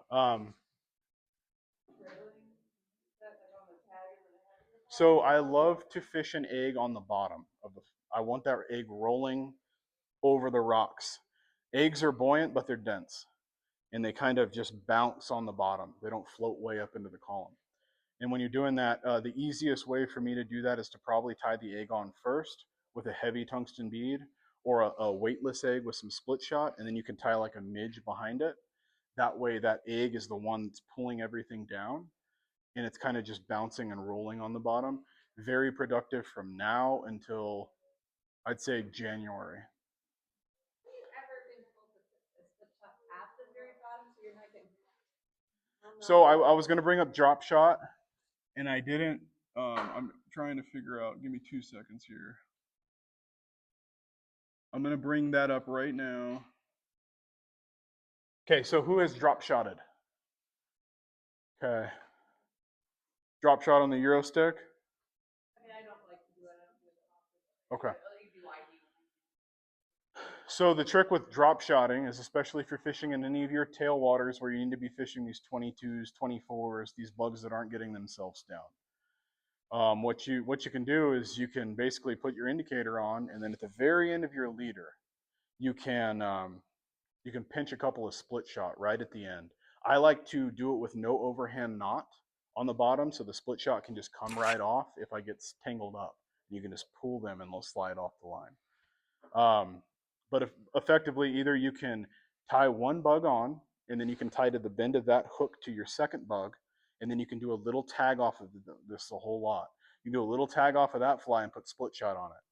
I love to fish an egg on the bottom of the. I want that egg rolling over the rocks. Eggs are buoyant, but they're dense, and they kind of just bounce on the bottom. They don't float way up into the column. And when you're doing that, the easiest way for me to do that is to probably tie the egg on first with a heavy tungsten bead, or a weightless egg with some split shot, and then you can tie like a midge behind it. That way that egg is the one that's pulling everything down, and it's kind of just bouncing and rolling on the bottom. Very productive from now until, I'd say, January. So I was going to bring up drop shot, and I didn't. I'm trying to figure out. Give me 2 seconds here. I'm going to bring that up right now. Okay, so who has drop shotted? Okay. Drop shot on the Euro stick? I mean, I don't like to do it. I don't do it often. Okay. You do ID. So the trick with drop shotting is, especially if you're fishing in any of your tail waters where you need to be fishing these 22s, 24s, these bugs that aren't getting themselves down. What you can do is you can basically put your indicator on, and then at the very end of your leader, you can pinch a couple of split shot right at the end. I like to do it with no overhand knot on the bottom, so the split shot can just come right off if I get tangled up. You can just pull them and they'll slide off the line. But effectively, either you can tie one bug on, and then you can tie to the bend of that hook to your second bug, and then you can do a little tag off of this a whole lot. You can do a little tag off of that fly and put split shot on it.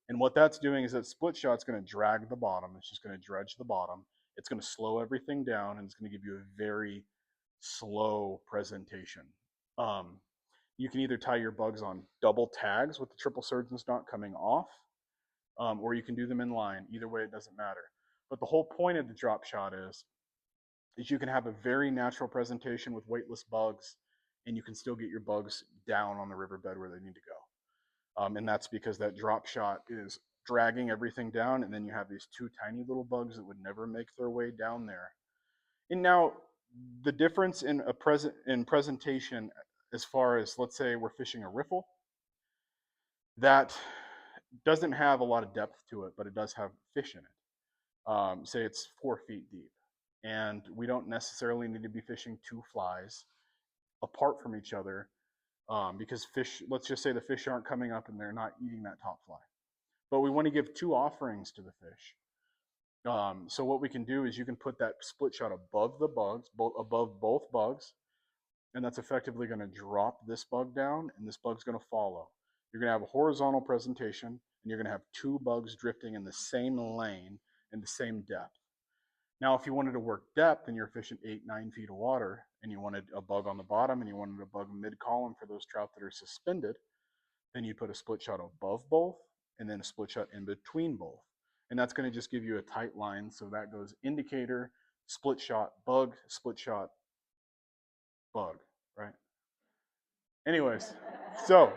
And what that's doing is that split shot's going to drag the bottom. It's just going to dredge the bottom. It's going to slow everything down, and it's going to give you a very slow presentation. You can either tie your bugs on double tags with the triple surgeon's knot coming off, or you can do them in line. Either way, it doesn't matter. But the whole point of the drop shot is you can have a very natural presentation with weightless bugs, and you can still get your bugs down on the riverbed where they need to go. And that's because that drop shot is dragging everything down, and then you have these two tiny little bugs that would never make their way down there. And now the difference in presentation, as far as, let's say we're fishing a riffle, that doesn't have a lot of depth to it, but it does have fish in it. Say it's 4 feet deep, and we don't necessarily need to be fishing two flies apart from each other, because fish, let's just say the fish aren't coming up and they're not eating that top fly. But we want to give two offerings to the fish. So what we can do is you can put that split shot above the bugs, above both bugs, and that's effectively going to drop this bug down, and this bug's going to follow. You're going to have a horizontal presentation, and you're going to have two bugs drifting in the same lane and the same depth. Now, if you wanted to work depth and you're fishing 8-9 feet of water, and you wanted a bug on the bottom and you wanted a bug mid-column for those trout that are suspended, then you put a split shot above both and then a split shot in between both. And that's going to just give you a tight line. So that goes indicator, split shot, bug, split shot, bug, right? Anyways, so,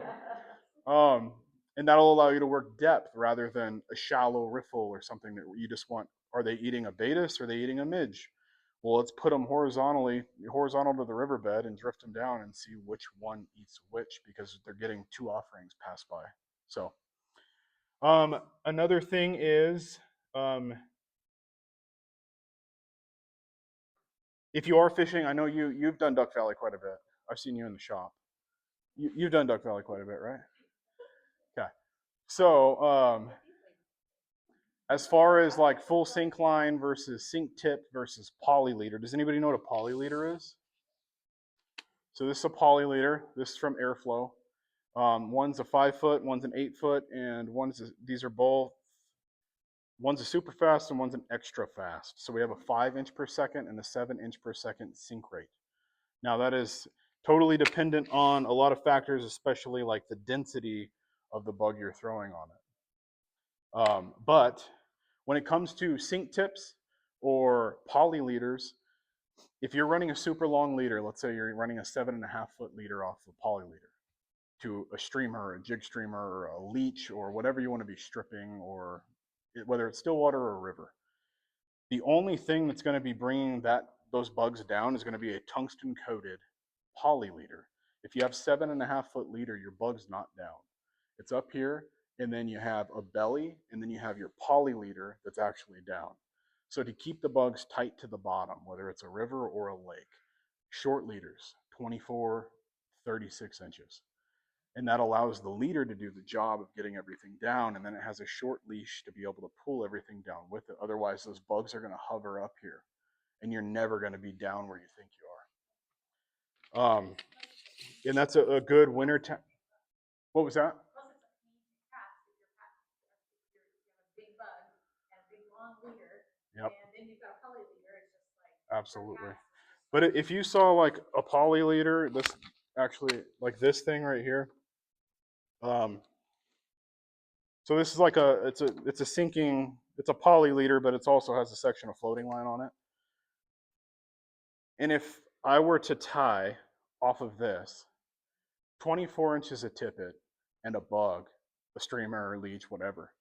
and that'll allow you to work depth rather than a shallow riffle or something that you just want. Are they eating a baetis? Or are they eating a midge? Well, let's put them horizontal to the riverbed and drift them down and see which one eats which, because they're getting two offerings passed by. So, another thing is, if you are fishing, I know you've done Duck Valley quite a bit. I've seen you in the shop. You've done Duck Valley quite a bit, right? Okay. So, as far as like full sink line versus sink tip versus poly leader, does anybody know what a poly leader is? So this is a poly leader. This is from Airflow. One's a 5 foot, one's an 8 foot, and these are both. One's a super fast and one's an extra fast. So we have a 5-inch per second and a 7-inch per second sink rate. Now that is totally dependent on a lot of factors, especially like the density of the bug you're throwing on it. But when it comes to sink tips or poly leaders, if you're running a super long leader, let's say you're running a 7.5 foot leader off a poly leader to a streamer, a jig streamer, or a leech, or whatever you want to be stripping, or whether it's still water or a river, the only thing that's going to be bringing those bugs down is going to be a tungsten coated poly leader. If you have 7.5 foot leader, your bug's not down. It's up here, and then you have a belly, and then you have your poly leader that's actually down. So to keep the bugs tight to the bottom, whether it's a river or a lake, short leaders, 24, 36 inches. And that allows the leader to do the job of getting everything down, and then it has a short leash to be able to pull everything down with it. Otherwise, those bugs are going to hover up here, and you're never going to be down where you think you are. And that's a good winter time. What was that? Plus, it's like you need to cast if you're casting. If you have a big bug and a big long leader, Yep. and then you've got a poly leader, it's just like Absolutely. But if you saw like a poly leader, this actually like this thing right here, So this is like it's a sinking, it's a poly leader, but it also has a section of floating line on it. And if I were to tie off of this 24 inches of tippet and a bug, a streamer or leech, whatever,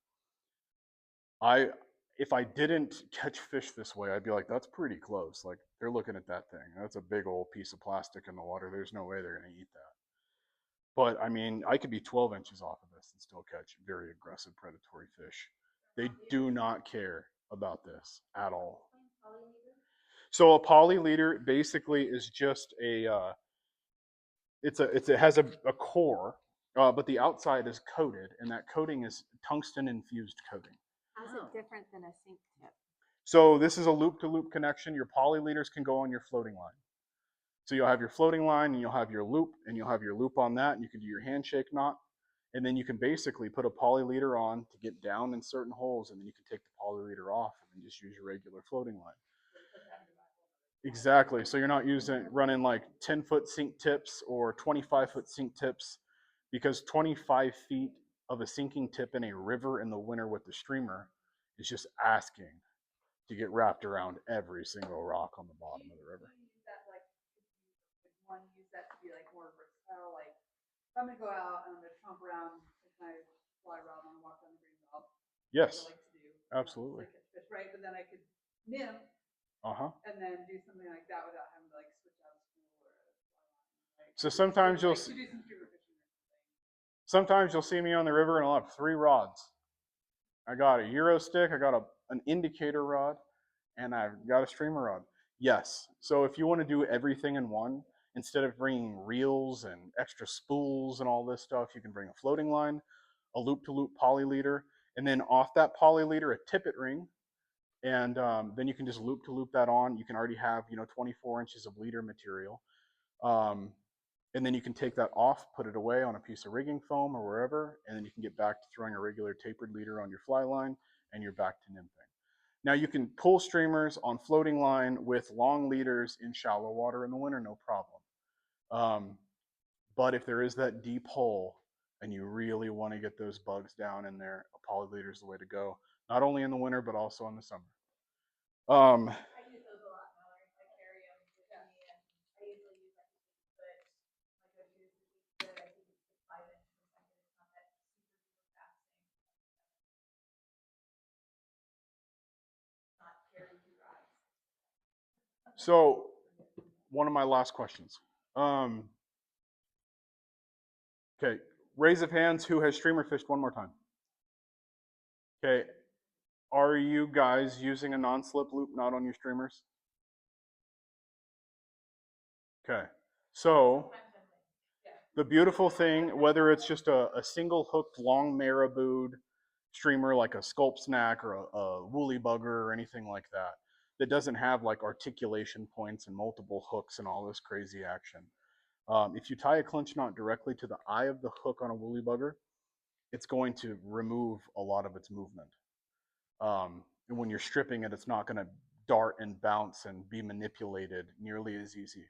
if I didn't catch fish this way, I'd be like, that's pretty close. Like, they're looking at that thing. That's a big old piece of plastic in the water. There's no way they're going to eat that. But I mean, I could be 12 inches off of this and still catch very aggressive predatory fish. They do not care about this at all. So a poly leader basically is just it has a core, but the outside is coated, and that coating is tungsten infused coating. How's it different than a sink tip? So this is a loop-to-loop connection. Your poly leaders can go on your floating line. So you'll have your floating line, and you'll have your loop, and you'll have your loop on that, and you can do your handshake knot, and then you can basically put a poly leader on to get down in certain holes, and then you can take the poly leader off and then just use your regular floating line. Exactly. So you're not running like 10-foot sink tips or 25-foot sink tips, because 25 feet of a sinking tip in a river in the winter with the streamer is just asking to get wrapped around every single rock on the bottom of the river. One use that to be like more versatile, like if I'm gonna go out and I'm gonna tromp around, can I fly around and walk down the green belt? Yes, Like to do, absolutely. Catch fish, right? But then I could nymph and then do something like that without having to like switch out a spool or like, so sometimes like, to do some streamer fishing or something. Sometimes you'll see me on the river and I'll have 3 rods. I got a Euro stick, I got an indicator rod, and I've got a streamer rod. Yes. So if you want to do everything in one, instead of bringing reels and extra spools and all this stuff, you can bring a floating line, a loop-to-loop poly leader, and then off that poly leader, a tippet ring. And then you can just loop-to-loop that on. You can already have 24 inches of leader material. And then you can take that off, put it away on a piece of rigging foam or wherever, and then you can get back to throwing a regular tapered leader on your fly line, and you're back to nymphing. Now you can pull streamers on floating line with long leaders in shallow water in the winter, no problem. But if there is that deep hole and you really want to get those bugs down in there, a poly leader is the way to go. Not only in the winter, but also in the summer. I use those a lot, Mallory. I carry them with me, and I usually use like a 8 foot. My go-to is the 8 foot. I think it's the 5 inch per second. It's not that super duper fast thing. Not carry 2 rods. So, one of my last questions. Okay, raise of hands who has streamer fished one more time. Okay, are you guys using a non-slip loop knot on your streamers? Okay, so the beautiful thing, whether it's just a single hooked long maraboued streamer like a sculp snack or a woolly bugger or anything like that, that doesn't have like articulation points and multiple hooks and all this crazy action. If you tie a clinch knot directly to the eye of the hook on a woolly bugger, it's going to remove a lot of its movement. And when you're stripping it, it's not going to dart and bounce and be manipulated nearly as easy.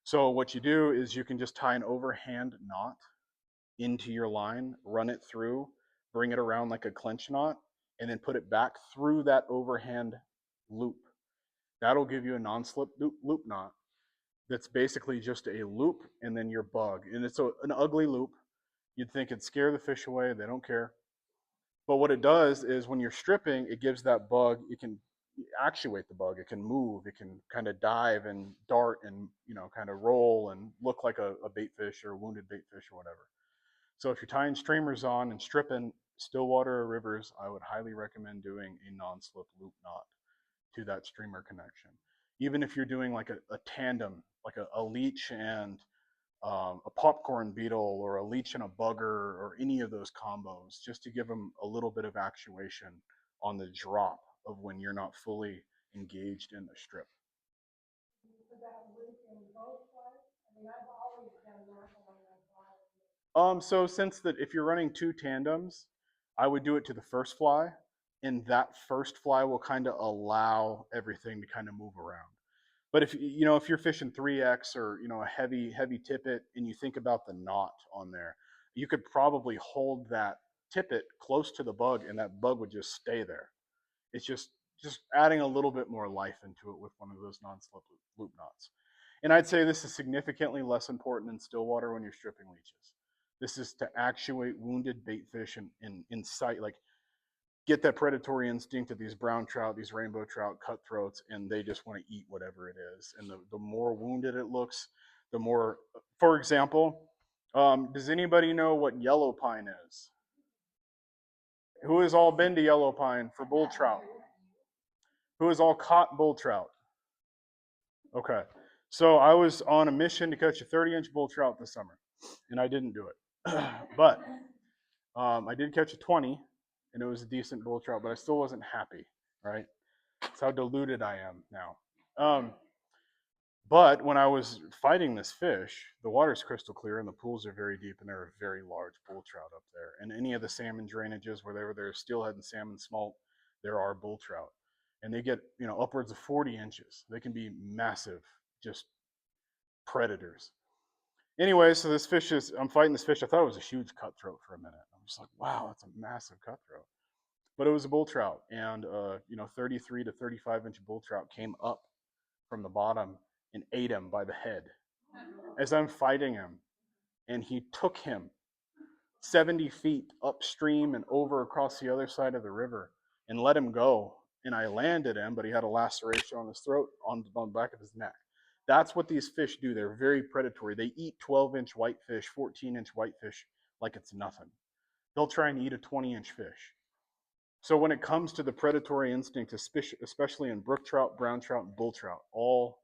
So what you do is you can just tie an overhand knot into your line, run it through, bring it around like a clinch knot, and then put it back through that overhand loop. That'll give you a non-slip loop knot that's basically just a loop and then your bug. And it's an ugly loop. You'd think it'd scare the fish away. They don't care. But what it does is when you're stripping, it gives that bug, it can actuate the bug. It can move. It can kind of dive and dart and, kind of roll and look like a bait fish or a wounded bait fish or whatever. So if you're tying streamers on and stripping still water or rivers, I would highly recommend doing a non-slip loop knot to that streamer connection. Even if you're doing like a tandem, like a leech and a popcorn beetle or a leech and a bugger or any of those combos, just to give them a little bit of actuation on the drop of when you're not fully engaged in the strip. So if you're running 2 tandems, I would do it to the first fly, and that first fly will kind of allow everything to kind of move around. But if you're fishing 3X or a heavy tippet and you think about the knot on there, you could probably hold that tip it close to the bug, and that bug would just stay there. It's just adding a little bit more life into it with one of those non-slip loop knots. And I'd say this is significantly less important in Stillwater when you're stripping leeches. This is to actuate wounded bait fish in sight, like get that predatory instinct of these brown trout, these rainbow trout, cutthroats, and they just want to eat whatever it is. And the more wounded it looks, the more, for example, does anybody know what yellow pine is? Who has all been to yellow pine for bull trout? Who has all caught bull trout? Okay. So I was on a mission to catch a 30-inch bull trout this summer, and I didn't do it. But I did catch a 20, and it was a decent bull trout, but I still wasn't happy, right? That's how deluded I am now. But when I was fighting this fish, the water's crystal clear and the pools are very deep, and there are very large bull trout up there. And any of the salmon drainages where there's steelhead and salmon smolt, there are bull trout. And they get, upwards of 40 inches. They can be massive, just predators. Anyway, so I'm fighting this fish. I thought it was a huge cutthroat for a minute. I'm just like, wow, that's a massive cutthroat. But it was a bull trout, and 33 to 35-inch bull trout came up from the bottom and ate him by the head as I'm fighting him. And he took him 70 feet upstream and over across the other side of the river and let him go. And I landed him, but he had a laceration on his throat, on the back of his neck. That's what these fish do. They're very predatory. They eat 12-inch whitefish, 14-inch whitefish like it's nothing. They'll try and eat a 20-inch fish. So when it comes to the predatory instinct, especially in brook trout, brown trout, and bull trout, the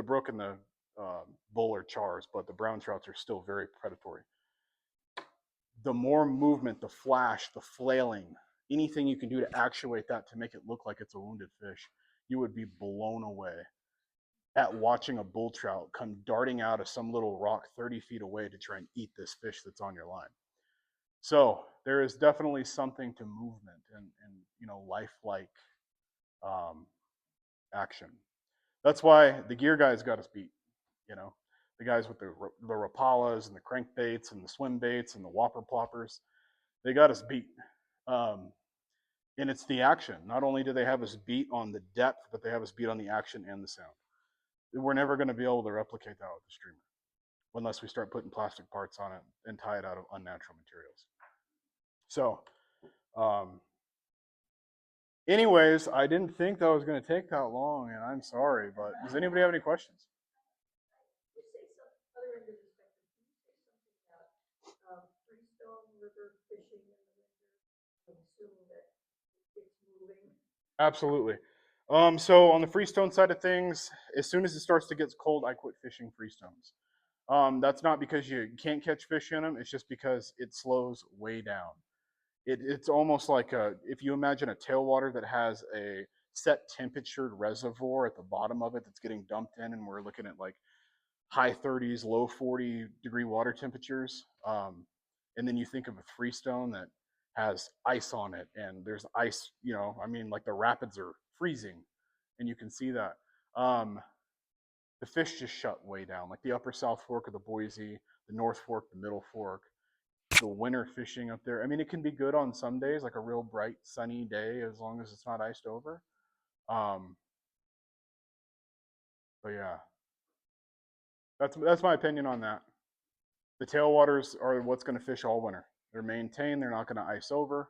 brook and the bull are chars, but the brown trouts are still very predatory. The more movement, the flash, the flailing, anything you can do to actuate that to make it look like it's a wounded fish, you would be blown away at watching a bull trout come darting out of some little rock 30 feet away to try and eat this fish that's on your line. So there is definitely something to movement and lifelike action. That's why the gear guys got us beat. The guys with the Rapalas and the crankbaits and the swim baits and the whopper ploppers, they got us beat. And it's the action. Not only do they have us beat on the depth, but they have us beat on the action and the sound. We're never going to be able to replicate that with the streamer unless we start putting plastic parts on it and tie it out of unnatural materials. So, anyways, I didn't think that was going to take that long, and I'm sorry, but does anybody have any questions? You say some other end of the spectrum. Can you say something about Freestone River fishing in the winter? I'm assuming that it's moving. Absolutely. So on the freestone side of things, as soon as it starts to get cold, I quit fishing freestones. That's not because you can't catch fish in them. It's just because it slows way down. It's almost like if you imagine a tailwater that has a set temperature reservoir at the bottom of it that's getting dumped in, and we're looking at like high 30s, low 40 degree water temperatures. And then you think of a freestone that has ice on it, and there's ice, like the rapids are freezing, and you can see that. The fish just shut way down, like the upper South Fork of the Boise, the North Fork, the Middle Fork, the winter fishing up there. I mean, it can be good on some days, like a real bright, sunny day, as long as it's not iced over. But yeah, that's my opinion on that. The tailwaters are what's going to fish all winter. They're maintained. They're not going to ice over.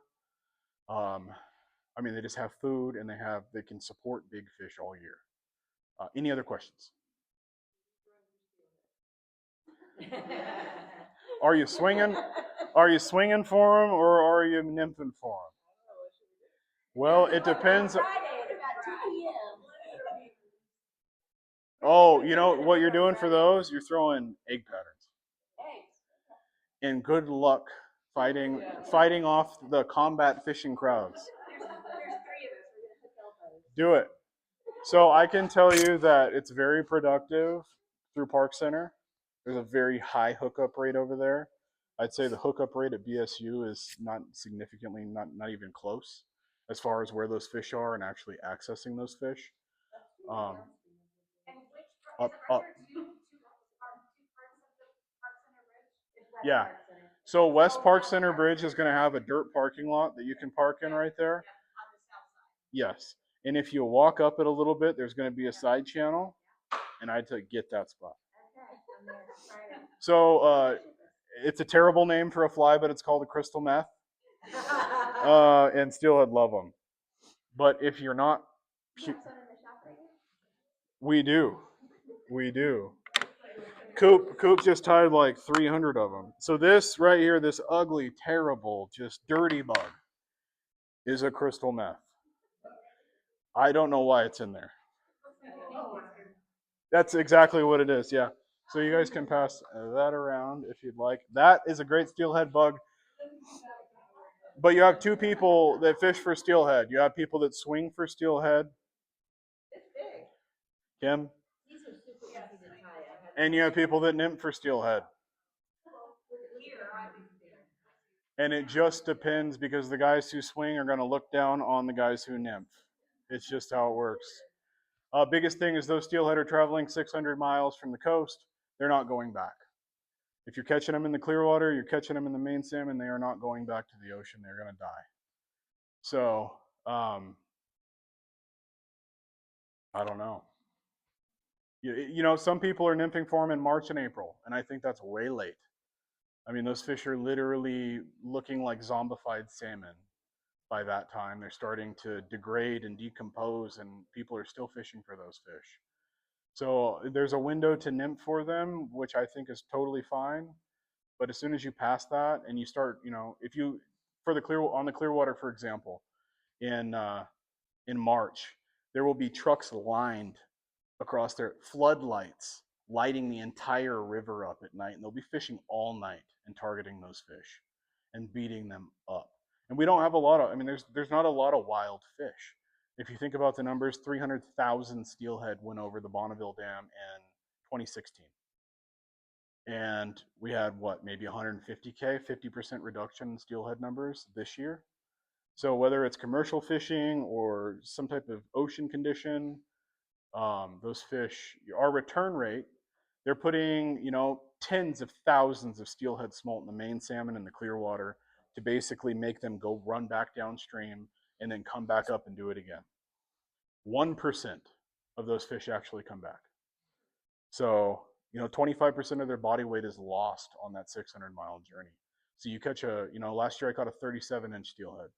They just have food, and they can support big fish all year. Any other questions? Are you swinging? Are you swinging for them, or are you nymphing for them? Well, it depends. Oh, you know what you're doing for those? You're throwing egg patterns. And good luck fighting off the combat fishing crowds. There's 3 of us. We're gonna hook elbows. Do it. So I can tell you that it's very productive through Park Center. There's a very high hookup rate over there. I'd say the hookup rate at BSU is not significantly, not even close, as far as where those fish are and actually accessing those fish. And which Up. two parts of the Park Center Bridge? Yeah. So West Park Center Bridge is going to have a dirt parking lot that you can park in right there. On the south side. Yes. And if you walk up it a little bit, there's going to be a side channel, and I had to get that spot. So it's a terrible name for a fly, but it's called a crystal meth. And steelhead love them. But if you're not, we do. Coop just tied like 300 of them. So this right here, this ugly, terrible, just dirty bug is a crystal meth. I don't know why it's in there. That's exactly what it is, yeah. So you guys can pass that around if you'd like. That is a great steelhead bug. But you have two people that fish for steelhead. You have people that swing for steelhead. Kim? And you have people that nymph for steelhead. And it just depends because the guys who swing are going to look down on the guys who nymph. It's just how it works. Biggest thing is those steelhead are traveling 600 miles from the coast. They're not going back. If you're catching them in the clear water, you're catching them in the main salmon, they are not going back to the ocean. They're going to die. So, I don't know. You know, some people are nymphing for them in March and April, and I think that's way late. I mean, those fish are literally looking like zombified salmon by that time. They're starting to degrade and decompose, and people are still fishing for those fish. So there's a window to nymph for them, which I think is totally fine. But as soon as you pass that and you start, you know, if you for the Clearwater, for example, in March, there will be trucks lined across there, floodlights lighting the entire river up at night, and they'll be fishing all night and targeting those fish and beating them up. And we don't have a lot of, I mean, there's not a lot of wild fish. If you think about the numbers, 300,000 steelhead went over the Bonneville Dam in 2016. And we had what, maybe 150K, 50% reduction in steelhead numbers this year. So whether it's commercial fishing or some type of ocean condition, those fish, our return rate, they're putting, you know, tens of thousands of steelhead smolt in the main salmon in the Clearwater to basically make them go run back downstream and then come back up and do it again. 1% of those fish actually come back. So, you know, 25% of their body weight is lost on that 600-mile journey. So you catch last year I caught a 37-inch steelhead.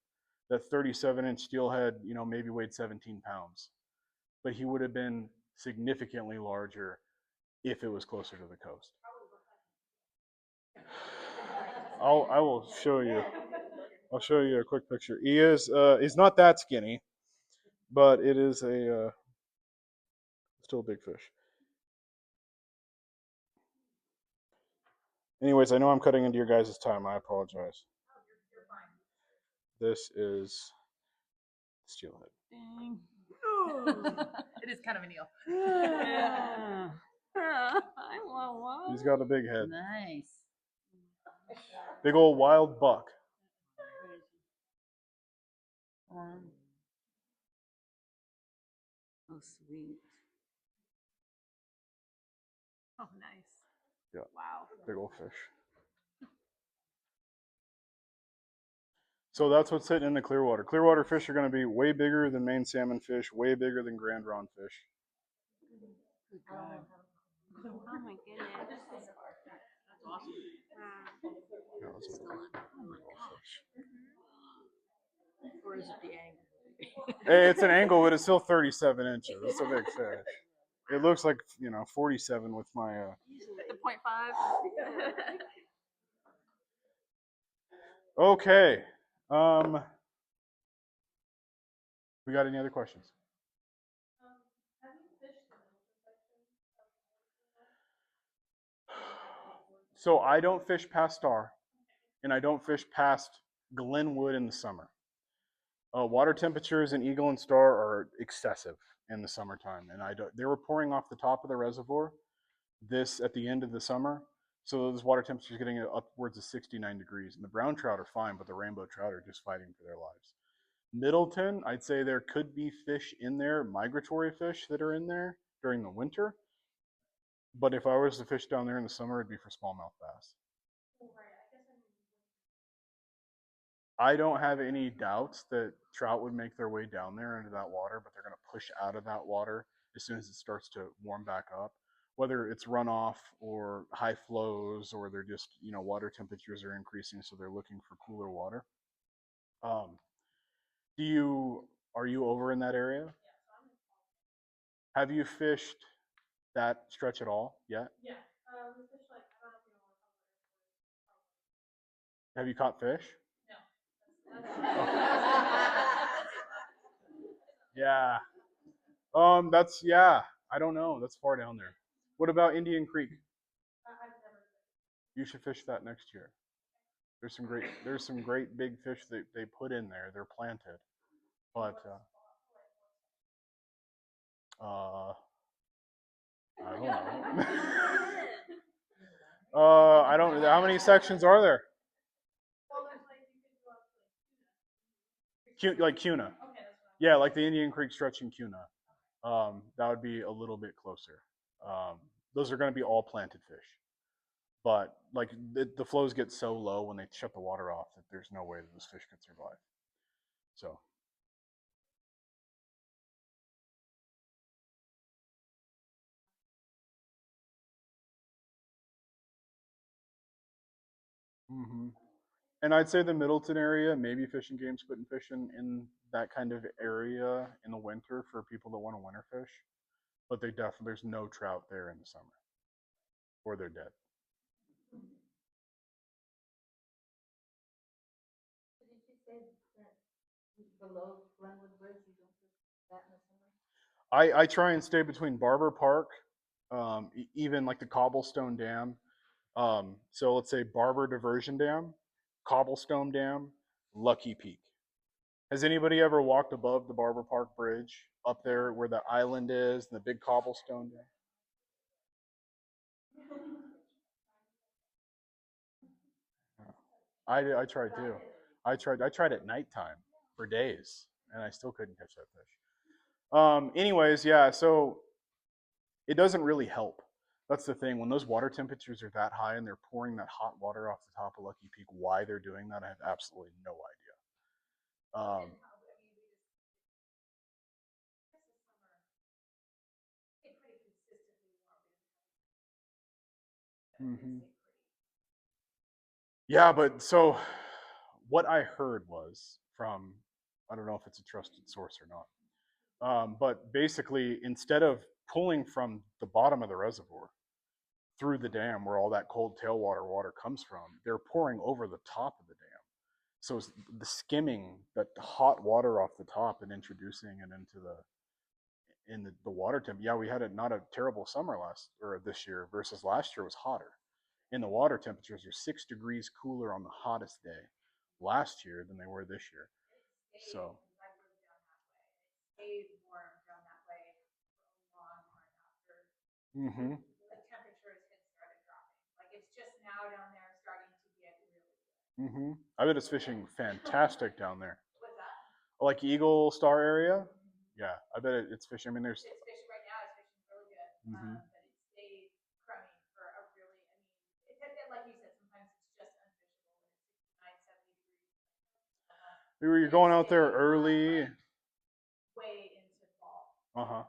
That 37-inch steelhead, you know, maybe weighed 17 pounds. But he would have been significantly larger if it was closer to the coast. I will show you. I'll show you a quick picture. He's not that skinny, but it is still a big fish. Anyways, I know I'm cutting into your guys' time. I apologize. This is steelhead. Dang. It is kind of an eel. I want one. He's got a big head. Nice. Big old wild buck. Oh, sweet. Oh, nice. Yeah. Wow. Big old fish. So that's what's sitting in the Clearwater. Clearwater fish are going to be way bigger than Maine salmon fish, way bigger than Grand Ronde fish. Oh my goodness. Awesome. Yeah, that's a big fish. Or is it the angle? Hey, it's an angle, but it's still 37 inches. It's a big fish. It looks like, 47 with my... 0.5. Okay. We got any other questions? Have you fished the middle section? So I don't fish past Star, and I don't fish past Glenwood in the summer. Water temperatures in Eagle and Star are excessive in the summertime, and they were pouring off the top of the reservoir at the end of the summer. So those water temperatures getting upwards of 69 degrees, and the brown trout are fine, but the rainbow trout are just fighting for their lives. Middleton, I'd say there could be fish in there, migratory fish that are in there during the winter. But if I was to fish down there in the summer, it'd be for smallmouth bass. I don't have any doubts that trout would make their way down there into that water, but they're going to push out of that water as soon as it starts to warm back up. Whether it's runoff or high flows, or they're just, water temperatures are increasing, so they're looking for cooler water. Are you over in that area? Have you fished that stretch at all yet? Yeah. We fish like, I don't know if you know what Have you caught fish? No. Yeah. I don't know. That's far down there. What about Indian Creek? I've never. You should fish that next year. There's some great big fish that they put in there. They're planted. But I don't know. I don't know. How many sections are there? Well, there's like you could go up to Like Cuna. Okay, that's what Yeah, like the Indian Creek stretch in Cuna. That would be a little bit closer. Those are going to be all planted fish. But like the flows get so low when they shut the water off that there's no way that those fish could survive. So. Mm-hmm. And I'd say the Middleton area, maybe Fishing Game's putting fish in that kind of area in the winter for people that want to winter fish. But there's no trout there in the summer, or they're dead. Did you say that below Glenwood Bridge, you don't fish that in the summer? I try and stay between Barber Park, even like the Cobblestone Dam. So let's say Barber Diversion Dam, Cobblestone Dam, Lucky Peak. Has anybody ever walked above the Barber Park Bridge up there where the island is and the big cobblestone dam? I tried too. I tried at nighttime for days, and I still couldn't catch that fish. Anyways, yeah. So it doesn't really help. That's the thing. When those water temperatures are that high and they're pouring that hot water off the top of Lucky Peak, why they're doing that, I have absolutely no idea. Mm-hmm. Yeah, but so what I heard was from, I don't know if it's a trusted source or not, but basically instead of pulling from the bottom of the reservoir through the dam where all that cold tailwater water comes from, they're pouring over the top of the dam. So it's the skimming that hot water off the top and introducing it into the water temp. Yeah, we had not a terrible summer this year versus last year was hotter. And the water temperatures are 6 degrees cooler on the hottest day last year than they were this year. So. Mm-hmm. The temperatures had started dropping. Like it's just now down there starting to get really good. Mm-hmm. I bet it's fishing fantastic down there. What's that? Like Eagle Star area? Yeah, I bet it's fishing. I mean, it's fishing right now. It's fishing really good. Mm-hmm. But it stayed crummy for a really. I mean, like you said, sometimes it's just unfishable when it's 69, 70 degrees. You're going out there early. Way into fall. Uh-huh.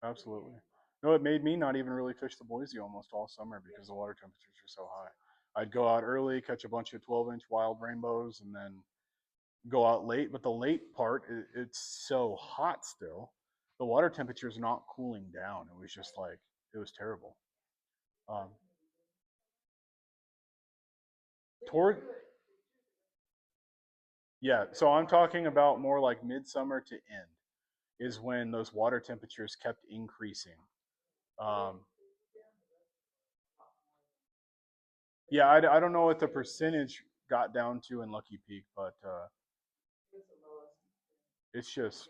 Absolutely. No, it made me not even really fish the Boise almost all summer because the water temperatures are so high. I'd go out early, catch a bunch of 12-inch wild rainbows, and then go out late. But the late part, it's so hot still. The water temperature is not cooling down. It was just like, it was terrible. Yeah, so I'm talking about more like midsummer to end is when those water temperatures kept increasing. Yeah, I don't know what the percentage got down to in Lucky Peak, but it's just,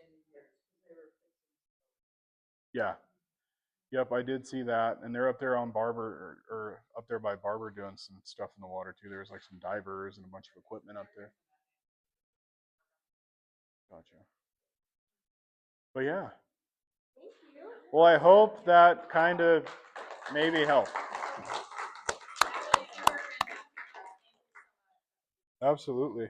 yeah. Yep, I did see that. And they're up there on Barber, or up there by Barber doing some stuff in the water too. There was like some divers and a bunch of equipment up there. Gotcha. But yeah. Well, I hope that kind of maybe helped. Absolutely.